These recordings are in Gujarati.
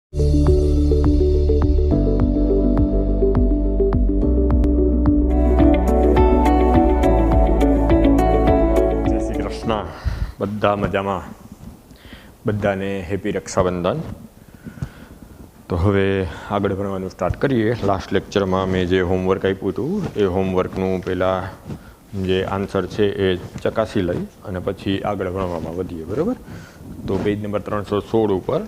જય શ્રી કૃષ્ણ. બધા મજામાં? બધાને હેપી રક્ષાબંધન. તો હવે આગળ ભણવાનું સ્ટાર્ટ કરીએ. લાસ્ટ લેક્ચરમાં મેં જે હોમવર્ક આપ્યું હતું એ હોમવર્કનું પહેલાં જે આન્સર છે એ ચકાસી લઈ અને પછી આગળ ભણવામાં વધીએ, બરાબર? તો પેજ નંબર 316 ઉપર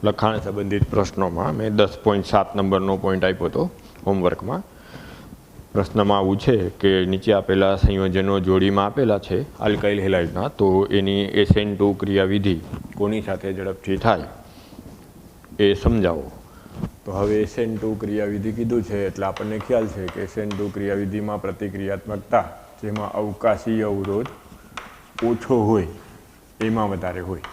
લખાણ સંબંધિત પ્રશ્નોમાં મેં 10.7 નંબરનો પોઈન્ટ આપ્યો હતો હોમવર્કમાં. પ્રશ્નમાં આવું છે કે નીચે આપેલા સંયોજનો જોડીમાં આપેલા છે આલ્કાઇલ હેલાઇડના, તો એની SN2 ક્રિયાવિધિ કોની સાથે ઝડપથી થાય એ સમજાવો. તો હવે SN2 ક્રિયાવિધિ કીધું છે એટલે આપણને ખ્યાલ છે કે SN2 ક્રિયાવિધિમાં પ્રતિક્રિયાત્મકતા જેમાં અવકાશી અવરોધ ઓછો હોય એમાં વધારે હોય.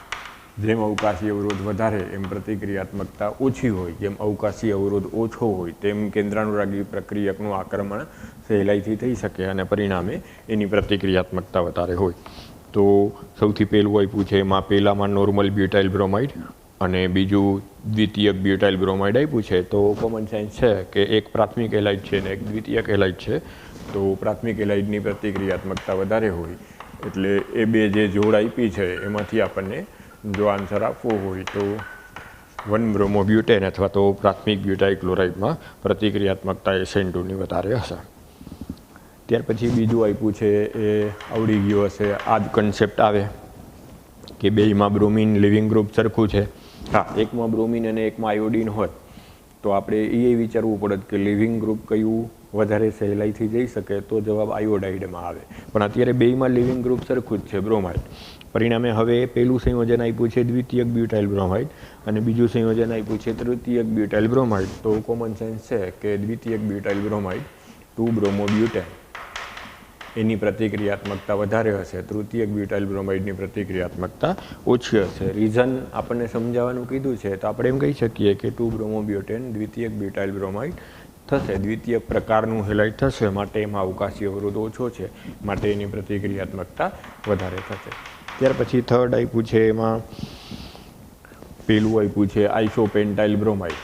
જેમ અવકાશી અવરોધ વધારે એમ પ્રતિક્રિયાત્મકતા ઓછી હોય. જેમ અવકાશી અવરોધ ઓછો હોય તેમ કેન્દ્રાનુરાગી પ્રક્રિયકનું આક્રમણ સહેલાઈથી થઈ શકે અને પરિણામે એની પ્રતિક્રિયાત્મકતા વધારે હોય. તો સૌથી પહેલું આપ્યું છે એમાં પહેલામાં નોર્મલ બ્યુટાઇલ બ્રોમાઇડ અને બીજું દ્વિતીયક બ્યુટાઇલ બ્રોમાઇડ આપ્યું છે. તો કોમન સેન્સ છે કે એક પ્રાથમિક હેલાઇડ છે અને એક દ્વિતીયક હેલાઇડ છે. તો પ્રાથમિક હેલાઇડની પ્રતિક્રિયાત્મકતા વધારે હોય એટલે એ બે જે જોડ આપી છે એમાંથી આપણને જો આન્સર આપવો હોય તો 1-બ્રોમોબ્યુટેન અથવા તો પ્રાથમિક બ્યુટાઇલ ક્લોરાઇડમાં પ્રતિક્રિયાત્મકતા SN2ની વધારે હશે. ત્યાર પછી બીજું આપ્યું છે એ આવડી ગયો હશે. આ જ કન્સેપ્ટ આવે કે બેયમાં બ્રોમિન લિવિંગ ગ્રુપ સરખું છે. હા, એકમાં બ્રોમિન અને એકમાં આયોડિન હોત તો આપણે એ વિચારવું પડત કે લિવિંગ ગ્રુપ કયું વધારે સહેલાઈથી જઈ શકે, તો જવાબ આયોડાઇડમાં આવે. પણ અત્યારે બેયમાં લિવિંગ ગ્રુપ સરખું જ છે, બ્રોમાઇડ. પરિણામે હવે પહેલું સંયોજન આપ્યું છે દ્વિતીયક બ્યુટાઇલ બ્રોમાઇડ અને બીજું સંયોજન આપ્યું છે તૃતીયક બ્યુટાઇલ બ્રોમાઇડ. તો કોમન સેન્સ છે કે દ્વિતીયક બ્યુટાઇલ બ્રોમાઇડ 2-બ્રોમોબ્યુટેન એની પ્રતિક્રિયાત્મકતા વધારે હશે, તૃતીયક બ્યુટાઇલ બ્રોમાઇડની પ્રતિક્રિયાત્મકતા ઓછી હશે. રીઝન આપણને સમજાવવાનું કીધું છે તો આપણે એમ કહી શકીએ કે 2-બ્રોમોબ્યુટેન દ્વિતીયક બ્યુટાઇલ બ્રોમાઇડ થશે, દ્વિતીય પ્રકારનું હેલાઇડ થશે, માટે એમાં અવકાશી અવરોધ ઓછો છે, માટે એની પ્રતિક્રિયાત્મકતા વધારે થશે. ત્યાર પછી થર્ડ આપ્યું છે એમાં પેલું આપ્યું છે આઇસોપેન્ટાઇલ bromide.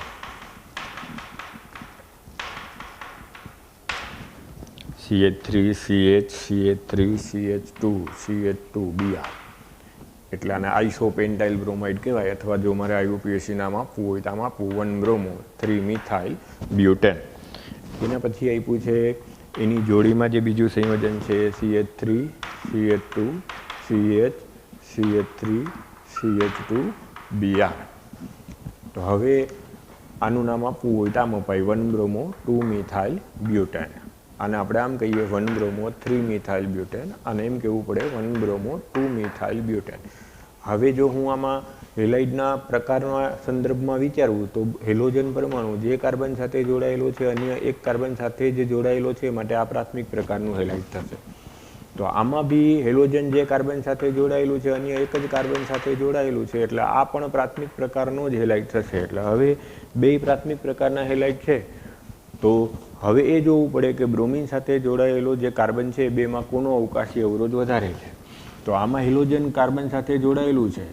CH3 CH CH3 CH2 CH2 Br એટલે આને આઇસોપેન્ટાઇલ બ્રોમાઇડ કહેવાય. અથવા જો મારે IUPAC નામ આપવું હોય તો આમ આપવું 1-બ્રોમો 3-મિથાઇલ બ્યુટેન. એના પછી આપ્યું છે એની જોડીમાં જે બીજું સંયોજન છે CH3 CH2 CH CH3 CH2 Br. તો હવે આનું નામ આપવું હોય તો આમ અપાય 1-બ્રોમો 2-મિથાઇલ બ્યુટેન. આને આપણે આમ કહીએ 1-બ્રોમો 3-મિથાઇલ બ્યુટેન અને એમ કહેવું પડે 1-બ્રોમો 2-મિથાઇલ બ્યુટેન. હવે જો હું આમાં હેલાઇડના પ્રકારના સંદર્ભમાં વિચારવું તો હેલોજન પરમાણુ જે કાર્બન સાથે જોડાયેલો છે અન્ય એક કાર્બન સાથે જે જોડાયેલો છે માટે આ પ્રાથમિક પ્રકારનું હેલાઇડ થશે. તો આમાં બી હેલોજન જે કાર્બન સાથે જોડાયેલું છે અન્ય એક જ કાર્બન સાથે જોડાયેલું છે એટલે આ પણ પ્રાથમિક પ્રકારનો જ હેલાઇડ થશે. એટલે હવે બે પ્રાથમિક પ્રકારના હેલાઇડ છે તો હવે એ જોવું પડે કે બ્રોમિન સાથે જોડાયેલો જે કાર્બન છે બેમાં કોનો અવકાશી અવરોધ વધારે છે. તો આમાં હેલોજન કાર્બન સાથે જોડાયેલું છે,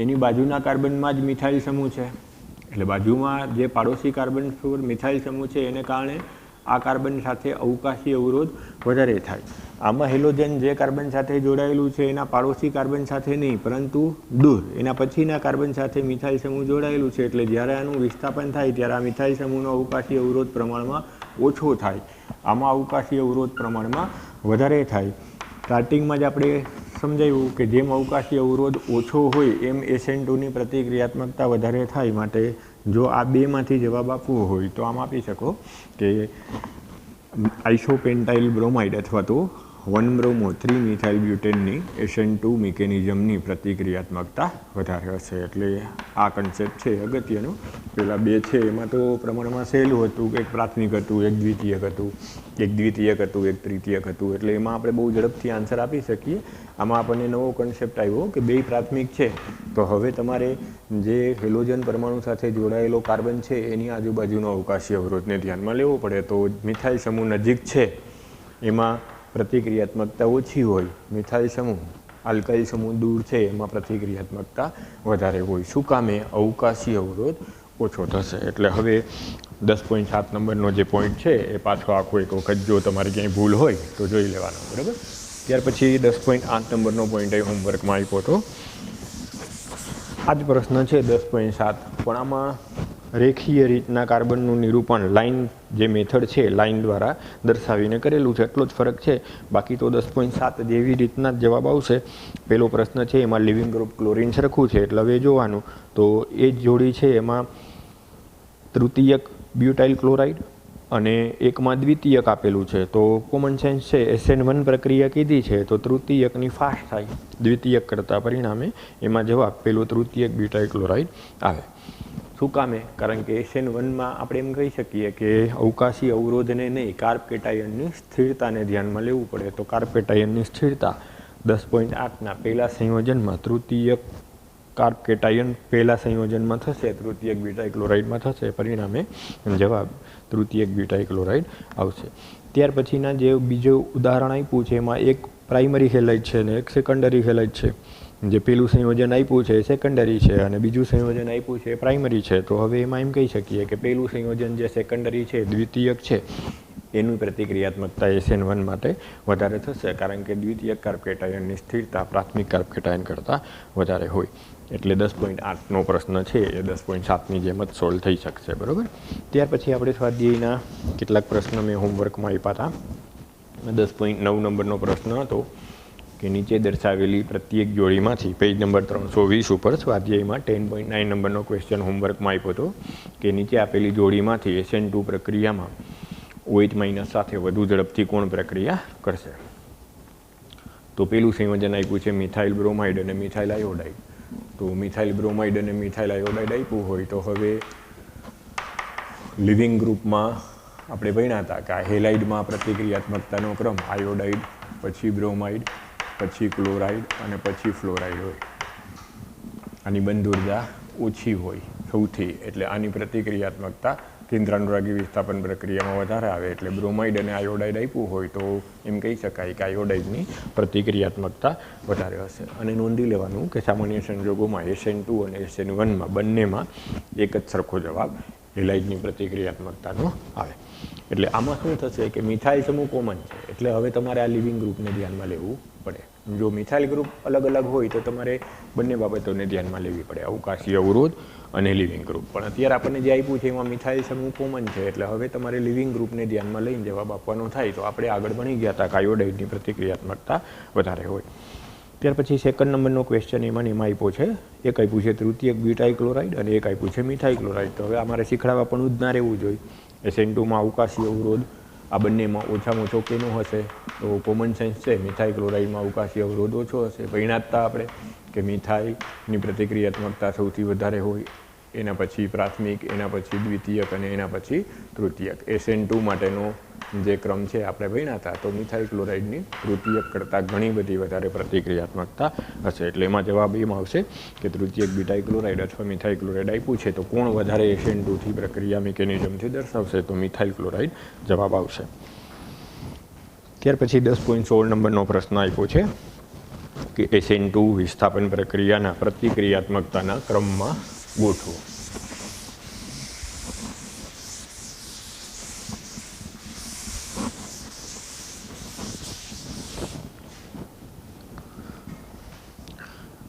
એની બાજુના કાર્બનમાં જ મિથાઇલ સમૂહ છે એટલે બાજુમાં જે પાડોશી કાર્બન પર મિથાઇલ સમૂહ છે એને કારણે આ કાર્બન સાથે અવકાશી અવરોધ વધારે થાય. આમાં હેલોજન જે કાર્બન સાથે જોડાયેલું છે એના પાડોશી કાર્બન સાથે નહીં પરંતુ દૂર એના પછીના કાર્બન સાથે મિથાઇલ સમૂહ જોડાયેલું છે એટલે જ્યારે આનું વિસ્થાપન થાય ત્યારે આ મિથાઇલ સમૂહનો અવકાશી અવરોધ પ્રમાણમાં ઓછો થાય, આમાં અવકાશી અવરોધ પ્રમાણમાં વધારે થાય. સ્ટાર્ટિંગમાં જ આપણે સમજાવ્યું કે જેમ અવકાશી અવરોધ ઓછો હોય એમ SN2ની પ્રતિક્રિયાત્મકતા વધારે થાય. માટે જો આ બેમાંથી જવાબ આપવો હોય તો આમ આપી શકો કે આઇસોપેન્ટાઇલ બ્રોમાઇડ અથવા તો 1-બ્રોમો 3-મિથાઇલ બ્યુટેનની SN2 મિકેનિઝમની પ્રતિક્રિયાત્મકતા વધારે હશે. એટલે આ કન્સેપ્ટ છે અગત્યનો. પેલા બે છે એમાં તો પ્રમાણમાં સહેલું હતું કે એક પ્રાથમિક હતું, એક દ્વિતીયક હતું, એક દ્વિતીયક હતું, એક તૃતીયક હતું. એટલે એમાં આપણે બહુ ઝડપથી આન્સર આપી શકીએ. આમાં આપણને નવો કન્સેપ્ટ આવ્યો કે બે પ્રાથમિક છે તો હવે તમારે જે હેલોજન પરમાણુ સાથે જોડાયેલો કાર્બન છે એની આજુબાજુનો અવકાશી અવરોધને ધ્યાનમાં લેવો પડે. તો મિથાઇલ સમૂહ નજીક છે એમાં પ્રતિક્રિયાત્મકતા ઓછી હોય મિથાઇલ સમૂહ આલ્કાઇલ સમૂહ દૂર છે એમાં પ્રતિક્રિયાત્મકતા વધારે હોય. શું કામે? અવકાશી અવરોધ ઓછો થશે. એટલે હવે 10.7 નંબરનો જે પોઈન્ટ છે એ પાછો આખો એક વખત જો તમારે ક્યાંય ભૂલ હોય તો જોઈ લેવાનો, બરાબર. ત્યાર પછી 10.8 નંબરનો પોઈન્ટ અહીં હોમવર્કમાં આપ્યો હતો. આ જ પ્રશ્ન છે 10.7, પણ આમાં રેખીય રીતના કાર્બનનું નિરૂપણ લાઇન જે મેથડ છે લાઇન દ્વારા દર્શાવીને કરેલું છે, એટલો જ ફરક છે. બાકી તો 10.7 જેવી રીતના જ જવાબ આવશે. પહેલો પ્રશ્ન છે એમાં લિવિંગ ગ્રુપ ક્લોરીન સરખું છે, એટલે હવે જોવાનું તો એ જ જોડી છે એમાં તૃતીયક બ્યુટાઇલ ક્લોરાઇડ અને એકમાં દ્વિતીયક આપેલું છે. તો કોમન સેન્સ છે, SN1 પ્રક્રિયા કીધી છે તો તૃતીયકની ફાસ્ટ થાય દ્વિતીયક કરતાં, પરિણામે એમાં જવાબ પેલું તૃતીયક બ્યુટાઇલ ક્લોરાઇડ આવે. શું કામે? કારણ કે SN1માં આપણે એમ કહી શકીએ કે અવકાશી અવરોધને નહીં, કાર્બ કેટાયનની સ્થિરતાને ધ્યાનમાં લેવું પડે. તો કાર્બ કેટાયનની સ્થિરતા 10.8ના પહેલા સંયોજનમાં તૃતીયક કાર્બ કેટાયન પહેલા સંયોજનમાં થશે, તૃતીયક બ્યુટાઇલ ક્લોરાઇડમાં થશે, પરિણામે જવાબ તૃતીયક બ્યુટાઇલ ક્લોરાઇડ આવશે. ત્યાર પછીના જે બીજું ઉદાહરણ આપ્યું છે એમાં એક પ્રાઇમરી હેલાઇડ છે અને એક સેકન્ડરી હેલાઇડ છે. જે પેલું સંયોજન આપ્યું છે એ સેકન્ડરી છે અને બીજું સંયોજન આપ્યું છે એ પ્રાઇમરી છે. તો હવે એમાં એમ કહી શકીએ કે પેલું સંયોજન જે સેકન્ડરી છે, દ્વિતીયક છે, એનું પ્રતિક્રિયાત્મકતા SN1 માટે વધારે થશે, કારણ કે દ્વિતીયક કાર્બ કેટાયનની સ્થિરતા પ્રાથમિક કાર્બ કેટાયન કરતાં વધારે હોય. એટલે 10.8નો પ્રશ્ન છે એ 10.7ની જેમ જ સોલ્વ થઈ શકશે, બરાબર. ત્યાર પછી આપણે સ્વાધ્યાયના કેટલાક પ્રશ્ન મેં હોમવર્કમાં આપ્યા હતા. 10.9 નંબરનો પ્રશ્ન હતો કે નીચે દર્શાવેલી પ્રત્યેક જોડીમાંથી પેજ નંબર 320 ઉપર સ્વાધ્યાયમાં 10.9 નંબરનો ક્વેશ્ચન હોમવર્કમાં આપ્યો હતો કે નીચે આપેલી જોડીમાંથી SN2 પ્રક્રિયામાં OH- સાથે વધુ ઝડપથી કોણ પ્રક્રિયા કરશે? તો પેલું સંયોજન આપ્યું છે મિથાઇલ બ્રોમાઇડ અને મિથાઇલ આયોડાઇડ. તો મિથાઇલ બ્રોમાઇડ અને મિથાઇલ આયોડાઇડ આપ્યું હોય તો હવે લિવિંગ ગ્રુપમાં આપણે ભણ્યા હતા કે આ હેલાઇડમાં પ્રતિક્રિયાત્મકતાનો ક્રમ આયોડાઇડ, પછી બ્રોમાઇડ, પછી ક્લોરાઇડ અને પછી ફ્લોરાઇડ હોય. આની બંધ ઉર્જા ઓછી હોય સૌથી, એટલે આની પ્રતિક્રિયાત્મકતા કેન્દ્રાનુરાગી વિસ્થાપન પ્રક્રિયામાં વધારે આવે. એટલે બ્રોમાઇડ અને આયોડાઇડ આપ્યું હોય તો એમ કહી શકાય કે આયોડાઇડની પ્રતિક્રિયાત્મકતા વધારે હશે. અને નોંધી લેવાનું કે સામાન્ય સંજોગોમાં SN2 અને SN1માં બંનેમાં એક જ સરખો જવાબ હેલાઇડની પ્રતિક્રિયાત્મકતાનો આવે. એટલે આમાં શું થશે કે મિથાઇલ સમૂહ કોમન છે, એટલે હવે તમારે આ લિવિંગ ગ્રુપને ધ્યાનમાં લેવું પડે. જો મિથાઇલ ગ્રુપ અલગ અલગ હોય તો તમારે બંને બાબતોને ધ્યાનમાં લેવી પડે, અવકાશી અવરોધ અને લિવિંગ ગ્રુપ. પણ અત્યારે આપણને જે આપ્યું છે એમાં મિથાઇલ સમૂહ કોમન છે, એટલે હવે તમારે લિવિંગ ગ્રુપને ધ્યાનમાં લઈને જવાબ આપવાનો થાય. તો આપણે આગળ ભણી ગયા હતા કે આયોડાઇડની પ્રતિક્રિયાત્મકતા વધારે હોય. ત્યાર પછી સેકન્ડ નંબરનો ક્વેશ્ચન એમાં આપ્યો છે, એક આપ્યું છે તૃતીયક બ્યુટાઇલ ક્લોરાઇડ અને એક આપ્યું છે મિથાઇલ ક્લોરાઇડ. તો હવે અમારે શીખડાવવા પણ જ ના રહેવું જોઈએ. SN2માં અવકાશી અવરોધ આ બંનેમાં ઓછામાં ઓછો કેનો હશે? તો કોમન સેન્સ છે, મિથાઇલ ક્લોરાઇડમાં અવકાશી અવરોધ ઓછો હશે. ભણ્યા આપણે કે મિથાઇલની પ્રતિક્રિયાત્મકતા સૌથી વધારે હોય, એના પછી પ્રાથમિક, એના પછી દ્વિતીયક અને એના પછી તૃતીયક. SN2 માટેનો જે ક્રમ છે આપણે ભણ્યા હતા. તો મિથાઇલ ક્લોરાઇડની તૃતીયક કરતાં ઘણી બધી વધારે પ્રતિક્રિયાત્મકતા હશે. એટલે એમાં જવાબ એમ આવશે કે તૃતીયક બ્યુટાઇલ ક્લોરાઇડ અથવા મિથાઇલ ક્લોરાઇડ આપ્યું છે તો કોણ વધારે SN2થી પ્રક્રિયા મિકેનિઝમથી દર્શાવશે? તો મિથાઇલ ક્લોરાઇડ જવાબ આવશે. ત્યાર પછી 10.16 નંબરનો પ્રશ્ન આપ્યો છે કે SN2 વિસ્થાપન પ્રક્રિયાના પ્રતિક્રિયાત્મકતાના ક્રમમાં ગોઠવો.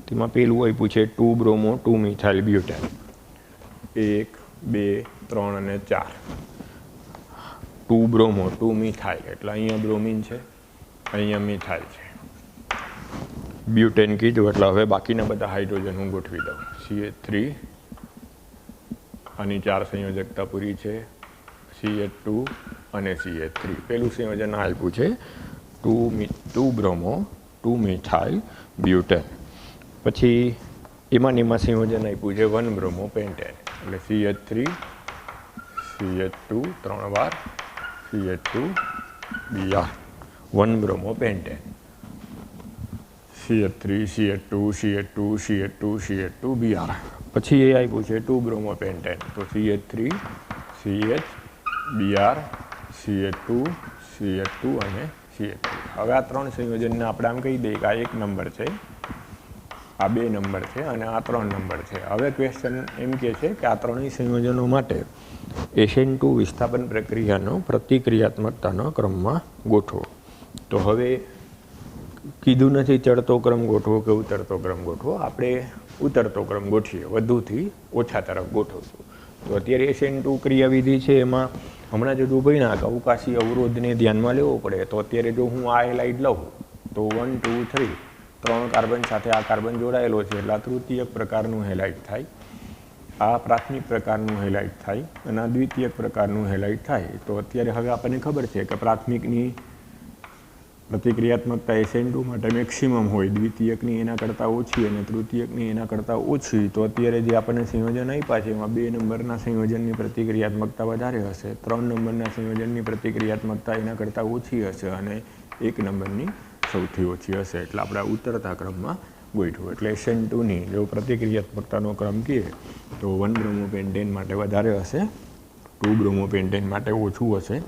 તેમાં પેલું આપ્યું છે 2 બ્રોમો 2 મિથાઇલ બ્યુટેન. 1, 2, 3 અને 4. 2 બ્રોમો 2 મિથાઇલ એટલે અહીંયા બ્રોમિન છે, અહીંયા મિથાઇલ છે. બ્યુટેન કીધું એટલે હવે બાકીના બધા હાઇડ્રોજન હું ગોઠવી દઉં. CH3, આની 4 સંયોજકતા પૂરી છે, CH2 અને CH3. પેલું સંયોજન આપ્યું છે 2 બ્રોમો 2 મિથાઇલ બ્યુટેન. પછી એમાં સંયોજન આપ્યું છે 1 બ્રોમો પેન્ટેન, એટલે CH3, CH2 3 વાર, CH2 Br, 1 bromo pentane. CH3, CH2, CH2, CH2, CH2 Br. પછી એ આપ્યું છે 2 બ્રોમો પેન્ટેન. તો CH3, CH, Br, CH2, CH2 અને CH3. હવે આ 3 સંયોજનને આપણે આમ કહી દઈએ કે આ 1 નંબર છે, આ 2 નંબર છે અને આ 3 નંબર છે. હવે ક્વેશ્ચન એમ કહે છે કે આ ત્રણેય સંયોજનો માટે SN2 વિસ્થાપન પ્રક્રિયાનો પ્રતિક્રિયાત્મકતાના ક્રમમાં ગોઠવો. તો હવે કીધું નથી ચડતો ક્રમ ગોઠવો કે ઉતરતો ક્રમ ગોઠવો, આપણે ઉતરતો ક્રમ ગોઠવીએ, વધુથી ઓછા તરફ ગોઠવશું. તો અત્યારે SN2 ક્રિયાવિધિ છે, એમાં હમણાં જ ભણ્યા કે અવકાશી અવરોધને ધ્યાનમાં લેવો પડે. તો અત્યારે જો હું આ હેલાઇડ લઉં તો 1 2 3 3 કાર્બન સાથે આ કાર્બન જોડાયેલો છે એટલે આ તૃતીયક પ્રકારનું હેલાઇડ થાય, આ પ્રાથમિક પ્રકારનું હેલાઇડ થાય અને આ દ્વિતીયક પ્રકારનું હેલાઇડ થાય. તો અત્યારે હવે આપણને ખબર છે કે પ્રાથમિકની પ્રતિક્રિયાત્મકતા SN2 માટે મેક્સિમમ હોય, દ્વિતીયકની એના કરતાં ઓછી અને તૃતીયકની એના કરતાં ઓછી. તો અત્યારે જે આપણને સંયોજન આપ્યા છે એમાં 2 નંબરના સંયોજનની પ્રતિક્રિયાત્મકતા વધારે હશે, 3 નંબરના સંયોજનની પ્રતિક્રિયાત્મકતા એના કરતાં ઓછી હશે અને 1 નંબરની સૌથી ઓછી હશે. એટલે આપણે ઉતરતા ક્રમમાં ગોઠવું. એટલે SN2ની જો પ્રતિક્રિયાત્મકતાનો ક્રમ કહીએ તો 1 બ્રોમોપેન્ટેન માટે વધારે હશે, 2 બ્રોમોપેન્ટેન માટે ઓછું હશે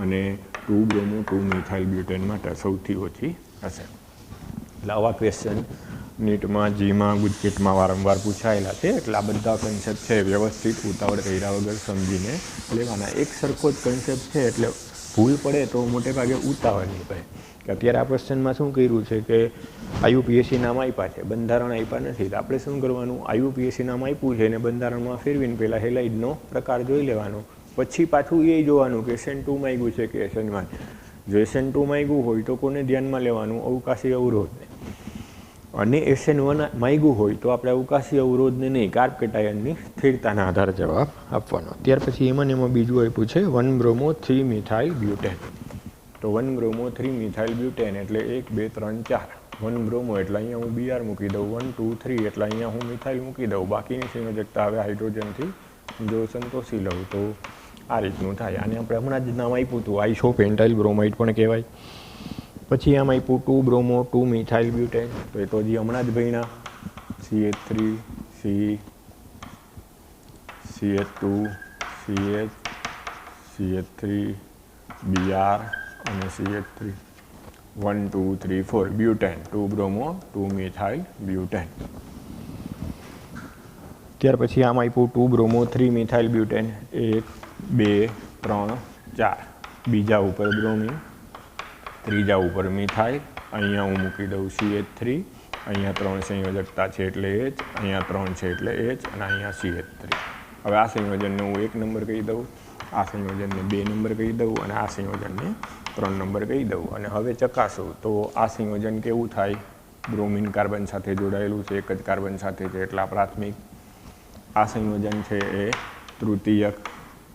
અને 2 બ્રોમો 2 મિથાઇલ બ્યુટેન માટે સૌથી ઓછી હશે. એટલે આવા ક્વેશ્ચન નીટમાં, જીમાં, ગુજકેટમાં વારંવાર પૂછાયેલા છે. એટલે આ બધા કન્સેપ્ટ છે વ્યવસ્થિત ઉતાવળ કર્યા વગર સમજીને લેવાના. એક સરખો જ કન્સેપ્ટ છે એટલે ભૂલ પડે તો મોટે ભાગે ઉતાવળ નહીં પડે. કે અત્યારે આ ક્વેશ્ચનમાં શું કર્યું છે કે IUPAC નામ આપ્યા છે, બંધારણ આપ્યા નથી. તો આપણે શું કરવાનું, IUPAC નામ આપ્યું છે એને બંધારણમાં ફેરવીને પહેલાં હેલાઇડનો પ્રકાર જોઈ લેવાનો, પછી પાછું એ જોવાનું કે SN2 માંગ્યું છે કે SN1. જો SN2 માંગ્યું હોય તો કોને ધ્યાનમાં લેવાનું, અવકાશી અવરોધને, અને SN1 માંગ્યું હોય તો આપણે અવકાશી અવરોધને નહીં, કાર્બ કેટાયનની સ્થિરતાના આધારે જવાબ આપવાનો. ત્યાર પછી એમાં બીજું આપ્યું છે 1 બ્રોમો 3 મિથાઇલ બ્યુટેન. તો 1 બ્રોમો 3 મિથાઇલ બ્યુટેન એટલે 1 2 3 4. 1 બ્રોમો એટલે અહીંયા હું Br મૂકી દઉં, 1 2 3 એટલે અહીંયા હું મિથાઇલ મૂકી દઉં. બાકીની સંયોજકતા હવે હાઇડ્રોજનથી જો સંતોષી લઉં તો આ રીતનું થાય. આને આપણે હમણાં જ નામ આપ્યું હતું આઇસોપેન્ટાઇલ બ્રોમાઇડ પણ કહેવાય. પછી આમ આપ્યું 2 બ્રોમો 2 મિથાઇલ બ્યુટેન. તો એ તો હજી હમણાં જ ભણ્યા, CH3 C CH2 CH CH3 Br અને CH3 1 2 3 4 butane, 2 bromo 2 methyl butane. ત્યાર પછી આમ આપ્યું 2 બ્રોમો 3 મિથાઇલ બ્યુટેન, 1 2 3 4. બીજા ઉપર બ્રોમિન, ત્રીજા ઉપર મિથાઇલ, અહીંયા હું મૂકી દઉં CH3, અહીંયા 3 સંયોજકતા છે એટલે H, અહીંયા 3 છે એટલે H અને અહીંયા CH3. હવે આ સંયોજનને હું 1 નંબર કહી દઉં, આ સંયોજનને 2 નંબર કહી દઉં અને આ સંયોજનને 3 નંબર કહી દઉં. અને હવે ચકાસું તો આ સંયોજન કેવું થાય, બ્રોમિન કાર્બન સાથે જોડાયેલું છે, એક જ કાર્બન સાથે છે એટલે આ પ્રાથમિક. આ સંયોજન છે એ તૃતીયક,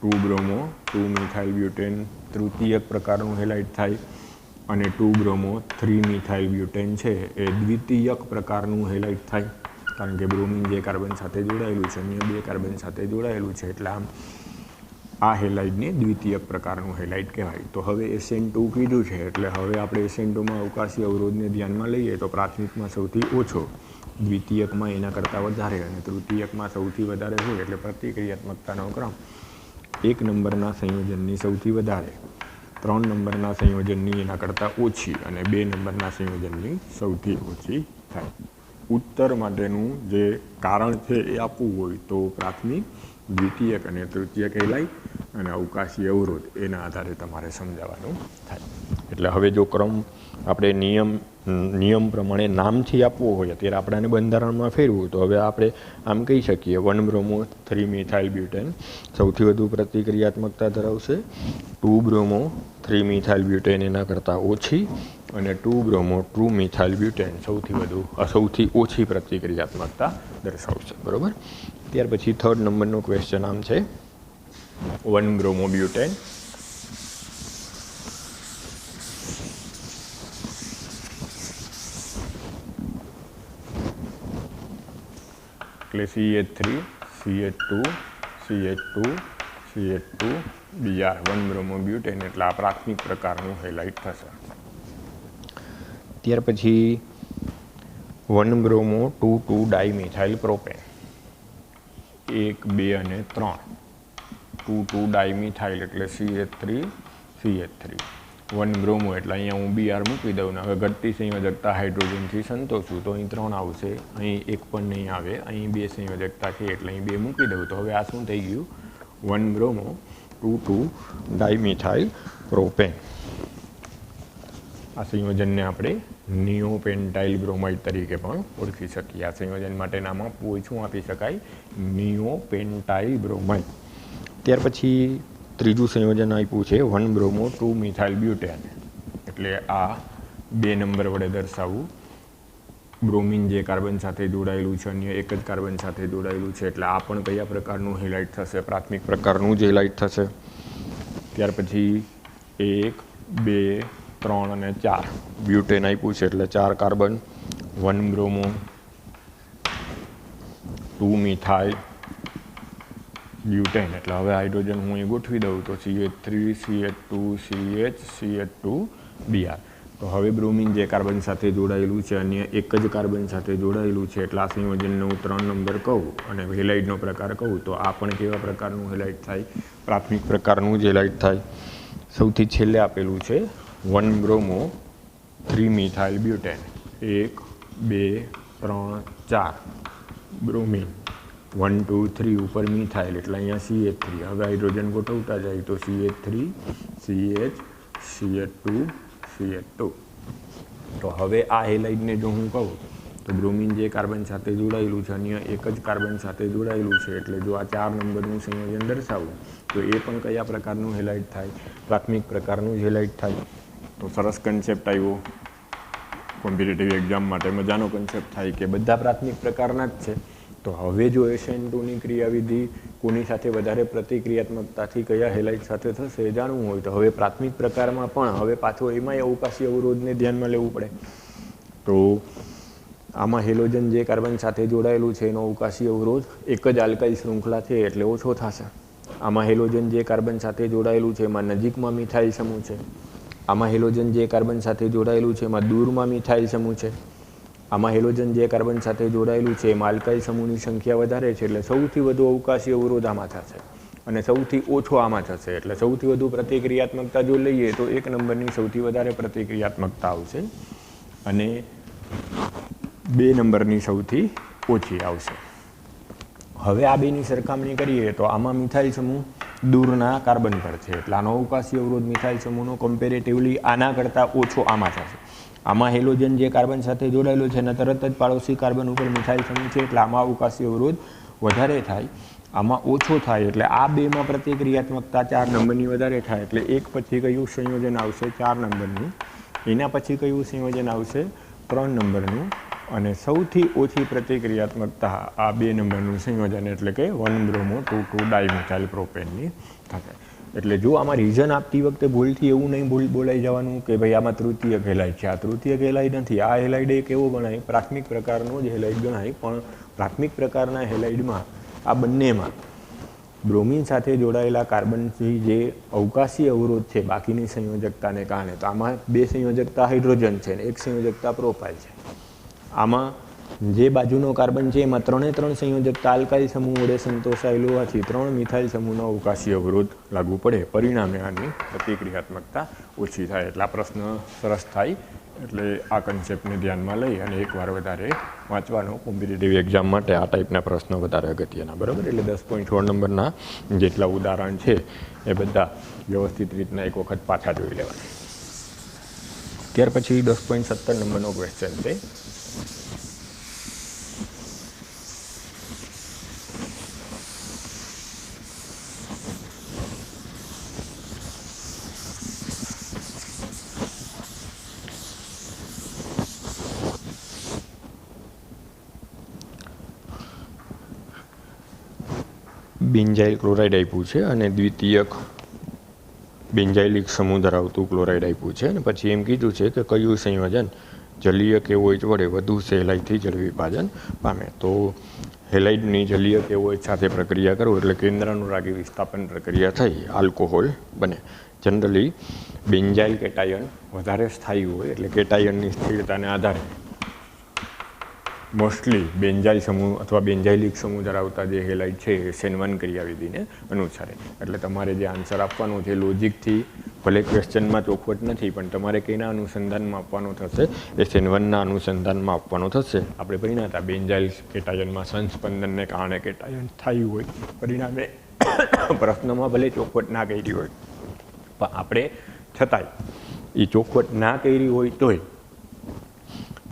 2 બ્રોમો 2 મિથાઇલ બ્યુટેન તૃતીયક પ્રકારનું હેલાઇડ થાય અને 2 બ્રોમો 3 મિથાઇલ બ્યુટેન છે એ દ્વિતીયક પ્રકારનું હેલાઇડ થાય, કારણ કે બ્રોમિન જે કાર્બન સાથે જોડાયેલું છે અન્ય 2 કાર્બન સાથે જોડાયેલું છે એટલે આમ આ હેલાઇડને દ્વિતીયક પ્રકારનું હેલાઇડ કહેવાય. તો હવે SN2 કીધું છે એટલે હવે આપણે SN2માં અવકાશી અવરોધને ધ્યાનમાં લઈએ તો પ્રાથમિકમાં સૌથી ઓછો, દ્વિતીયકમાં એના કરતાં વધારે અને તૃતીયકમાં સૌથી વધારે હોય. એટલે પ્રતિક્રિયાત્મકતાનો ક્રમ 1 નંબરના સંયોજનની સૌથી વધારે, 3 નંબરના સંયોજનની એના કરતાં ઓછી અને 2 નંબરના સંયોજનની સૌથી ઓછી થાય. ઉત્તર માટેનું જે કારણ છે એ આપવું હોય તો પ્રાથમિક, દ્વિતીયક અને તૃતીયક હેલાઇડ અને અવકાશી અવરોધ એના આધારે તમારે સમજાવવાનું થાય. એટલે હવે જો ક્રમ આપણે નિયમ પ્રમાણે નામથી આપવો હોય, અત્યારે આપણાને બંધારણમાં ફેરવું તો હવે આપણે આમ કહી શકીએ 1 બ્રોમો 3 મિથાઇલ બ્યુટેન સૌથી વધુ પ્રતિક્રિયાત્મકતા ધરાવશે, 2 બ્રોમો 3 મિથાઇલ બ્યુટેન એના કરતાં ઓછી અને 2 બ્રોમો 2 મિથાઇલ બ્યુટેન સૌથી ઓછી પ્રતિક્રિયાત્મકતા દર્શાવશે. બરાબર. ત્યાર પછી 3rd નંબરનો ક્વેશ્ચન આમ છે 1 બ્રોમો બ્યુટેન એટલે CH3 CH2 CH2 CH2 Br 1 bromo butane એટલે આ પ્રાથમિક પ્રકારનું હેલાઇડ થશે. ત્યાર પછી 1 બ્રોમો 2 ડાયમિથાઇલ પ્રોપેન, 1 2 અને 3 2 ડાયમિથાઇલ એટલે CH3 CH3 1 બ્રોમો એટલે અહીંયા હું Br મૂકી દઉં ને હવે ઘટતી સંયોજકતા હાઇડ્રોજનથી સંતોષું તો અહીં 3 આવશે, અહીં 1 પણ નહીં આવે, અહીં 2 સંયોજકતા છે એટલે અહીં 2 મૂકી દઉં તો હવે આ શું થઈ ગયું 1 બ્રોમો 2,2 ડાયમિથાઇલ પ્રોપેન. આ સંયોજનને આપણે નિયોપેન્ટાઇલ બ્રોમાઇડ તરીકે પણ ઓળખી શકીએ. આ સંયોજન માટે નામ આપવું શું આપી શકાય નિયોપેન્ટાઇલ બ્રોમાઇડ. ત્યાર પછી ત્રીજું સંયોજન આપ્યું છે 1 બ્રોમો 2 મિથાઇલ બ્યુટેન એટલે આ 2 નંબર વડે દર્શાવવું. બ્રોમિન જે કાર્બન સાથે જોડાયેલું છે અન્ય એક જ કાર્બન સાથે જોડાયેલું છે એટલે આ પણ કયા પ્રકારનું હેલાઇડ થશે પ્રાથમિક પ્રકારનું જ હેલાઇડ થશે. ત્યાર પછી 1, 2, 3 અને 4 બ્યુટેન આપ્યું છે એટલે 4 કાર્બન 1 બ્રોમો 2 મિથાઇલ બ્યુટેન એટલે હવે હાઇડ્રોજન હું અહીં ગોઠવી દઉં તો CH3 CH2 CH CH2 Br. તો હવે બ્રોમિન જે કાર્બન સાથે જોડાયેલું છે અન્ય એક જ કાર્બન સાથે જોડાયેલું છે એટલે આ સંયોજનને હું 3 નંબર કહું અને હેલાઇડનો પ્રકાર કહું તો આ પણ કેવા પ્રકારનું હેલાઇડ થાય પ્રાથમિક પ્રકારનું જ હેલાઇડ થાય. સૌથી છેલ્લે આપેલું છે 1 બ્રોમો 3 મિથાઇલ બ્યુટેન 1, 2, 3, 4 બ્રોમિન 1, 2, 3 ઉપર મિથાઇલ એટલે અહીંયા CH3. હવે હાઇડ્રોજન ગોઠવતા જાય તો CH3 CH CH2 CH2. તો હવે આ હેલાઇડને જો હું કહું તો બ્રોમિન જે કાર્બન સાથે જોડાયેલું છે અન્ય એક જ કાર્બન સાથે જોડાયેલું છે એટલે જો આ 4 નંબરનું સંયોજન દર્શાવું તો એ પણ કયા પ્રકારનું હેલાઇડ થાય પ્રાથમિક પ્રકારનું જ હેલાઇડ થાય. તો સરસ કન્સેપ્ટ આવ્યો કોમ્પિટિટિવ એક્ઝામ માટે મજાનો કન્સેપ્ટ થાય કે બધા પ્રાથમિક પ્રકારના જ છે. તો હવે જો SN2ની ક્રિયાવિધિ કોની સાથે વધારે પ્રતિક્રિયાત્મકતાથી કયા હેલાઇડ સાથે થશે એ જાણવું હોય તો હવે પ્રાથમિક પ્રકારમાં પણ હવે પાછો એમાંય અવકાશી અવરોધને ધ્યાનમાં લેવું પડે. તો આમાં હેલોજન જે કાર્બન સાથે જોડાયેલું છે એનો અવકાશી અવરોધ એક જ આલ્કાઇલ શૃંખલા છે એટલે ઓછો થશે. આમાં હેલોજન જે કાર્બન સાથે જોડાયેલું છે એમાં નજીકમાં મિથાઇલ સમૂહ છે. આમાં હેલોજન જે કાર્બન સાથે જોડાયેલું છે એમાં દૂરમાં મિથાઇલ સમૂહ છે. આમાં હેલોજન જે કાર્બન સાથે જોડાયેલું છે એમાં આલ્કાઇલ સમૂહની સંખ્યા વધારે છે એટલે સૌથી વધુ અવકાશી અવરોધ આમાં થશે અને સૌથી ઓછો આમાં થશે એટલે સૌથી વધુ પ્રતિક્રિયાત્મકતા જો લઈએ તો 1 નંબરની સૌથી વધારે પ્રતિક્રિયાત્મકતા આવશે અને 2 નંબરની સૌથી ઓછી આવશે. હવે આ બેની સરખામણી કરીએ તો આમાં મિથાઇલ સમૂહ દૂરના કાર્બન પર છે એટલે આનો અવકાશી અવરોધ મિથાઇલ સમૂહનો કમ્પેરેટિવલી આના કરતાં ઓછો આમાં થશે. આમાં હેલોજન જે કાર્બન સાથે જોડાયેલો છે અને તરત જ પાડોશી કાર્બન ઉપર મિથાઇલ સમૂહ છે એટલે આમાં અવકાશી અવરોધ વધારે થાય, આમાં ઓછો થાય એટલે આ બેમાં પ્રતિક્રિયાત્મકતા 4 નંબરની વધારે થાય એટલે એક પછી કયું સંયોજન આવશે 4 નંબરનું, એના પછી કયું સંયોજન આવશે 3 નંબરનું અને સૌથી ઓછી પ્રતિક્રિયાત્મકતા આ 2 નંબરનું સંયોજન એટલે કે 1 બ્રોમો 2,2 ડાયમિથાઇલ પ્રોપેનની થશે. એટલે જો આમાં રીઝન આપતી વખતે ભૂલથી એવું નહીં બોલાઈ જવાનું કે ભાઈ આમાં તૃતીય હેલાઇડ છે. આ તૃતીય હેલાઇડ નથી. આ હેલાઇડ એક એવો ગણાય પ્રાથમિક પ્રકારનો જ હેલાઇડ ગણાય પણ પ્રાથમિક પ્રકારના હેલાઇડમાં આ બંનેમાં બ્રોમિન સાથે જોડાયેલા કાર્બનથી જે અવકાશી અવરોધ છે બાકીની સંયોજકતાને કારણે તો આમાં 2 સંયોજકતા હાઇડ્રોજન છે અને 1 સંયોજકતા પ્રોપાઇલ છે. આમાં જે બાજુનો કાર્બન છે એમાં 3 સંયોજકતા આલ્કાઇલ સમૂહ વડે સંતોષાયેલું હોવાથી 3 મિથાઇલ સમૂહનો અવકાશી અવરોધ લાગુ પડે પરિણામે આની પ્રતિક્રિયાત્મકતા ઓછી થાય. એટલે આ પ્રશ્ન સરસ થાય એટલે આ કન્સેપ્ટને ધ્યાનમાં લઈ અને એકવાર વધારે વાંચવાનો કોમ્પિટિટિવ એક્ઝામ માટે આ ટાઈપના પ્રશ્નો વધારે અગત્યના બરાબર. એટલે 10.16 નંબરના જેટલા ઉદાહરણ છે એ બધા વ્યવસ્થિત રીતના એક વખત પાછા જોઈ લેવાના. ત્યાર પછી 10.17 નંબરનો ક્વેશ્ચન છે બેન્ઝાઇલ ક્લોરાઇડ આપ્યું છે અને દ્વિતીયક બેન્ઝાઇલિક સમૂહ ધરાવતું ક્લોરાઇડ આપ્યું છે અને પછી એમ કીધું છે કે કયું સંયોજન જલીય કેવોઇચ વડે વધુ સહેલાઈથી જળ વિભાજન પામે. તો હેલાઇડની જલીય કેવોઇચ સાથે પ્રક્રિયા કરો એટલે કેન્દ્રાનુરાગી વિસ્થાપન પ્રક્રિયા થઈ આલ્કોહોલ બને. જનરલી બેન્ઝાઇલ કેટાયન વધારે સ્થાયી હોય એટલે કેટાયનની સ્થિરતાને આધારે મોસ્ટલી બેન્ઝાઇલ સમૂહ અથવા બેન્ઝાઇલિક સમૂહ ધરાવતા જે હેલાઇડ છે એ SN1 ક્રિયાવિધિને અનુસરે. એટલે તમારે જે આન્સર આપવાનો છે લોજિકથી ભલે ક્વેશ્ચનમાં ચોખવટ નથી પણ તમારે કઈના અનુસંધાનમાં આપવાનો થશે SN1ના અનુસંધાનમાં આપવાનો થશે. આપણે ભણ્યા હતા બેન્ઝાઇલ કેટાયનમાં સંસ્પંદનને કારણે કેટાયન થયું હોય, પરિણામે પ્રશ્નમાં ભલે ચોખવટ ના કરી હોય પણ આપણે છતાંય એ ચોખવટ ના કરી હોય તોય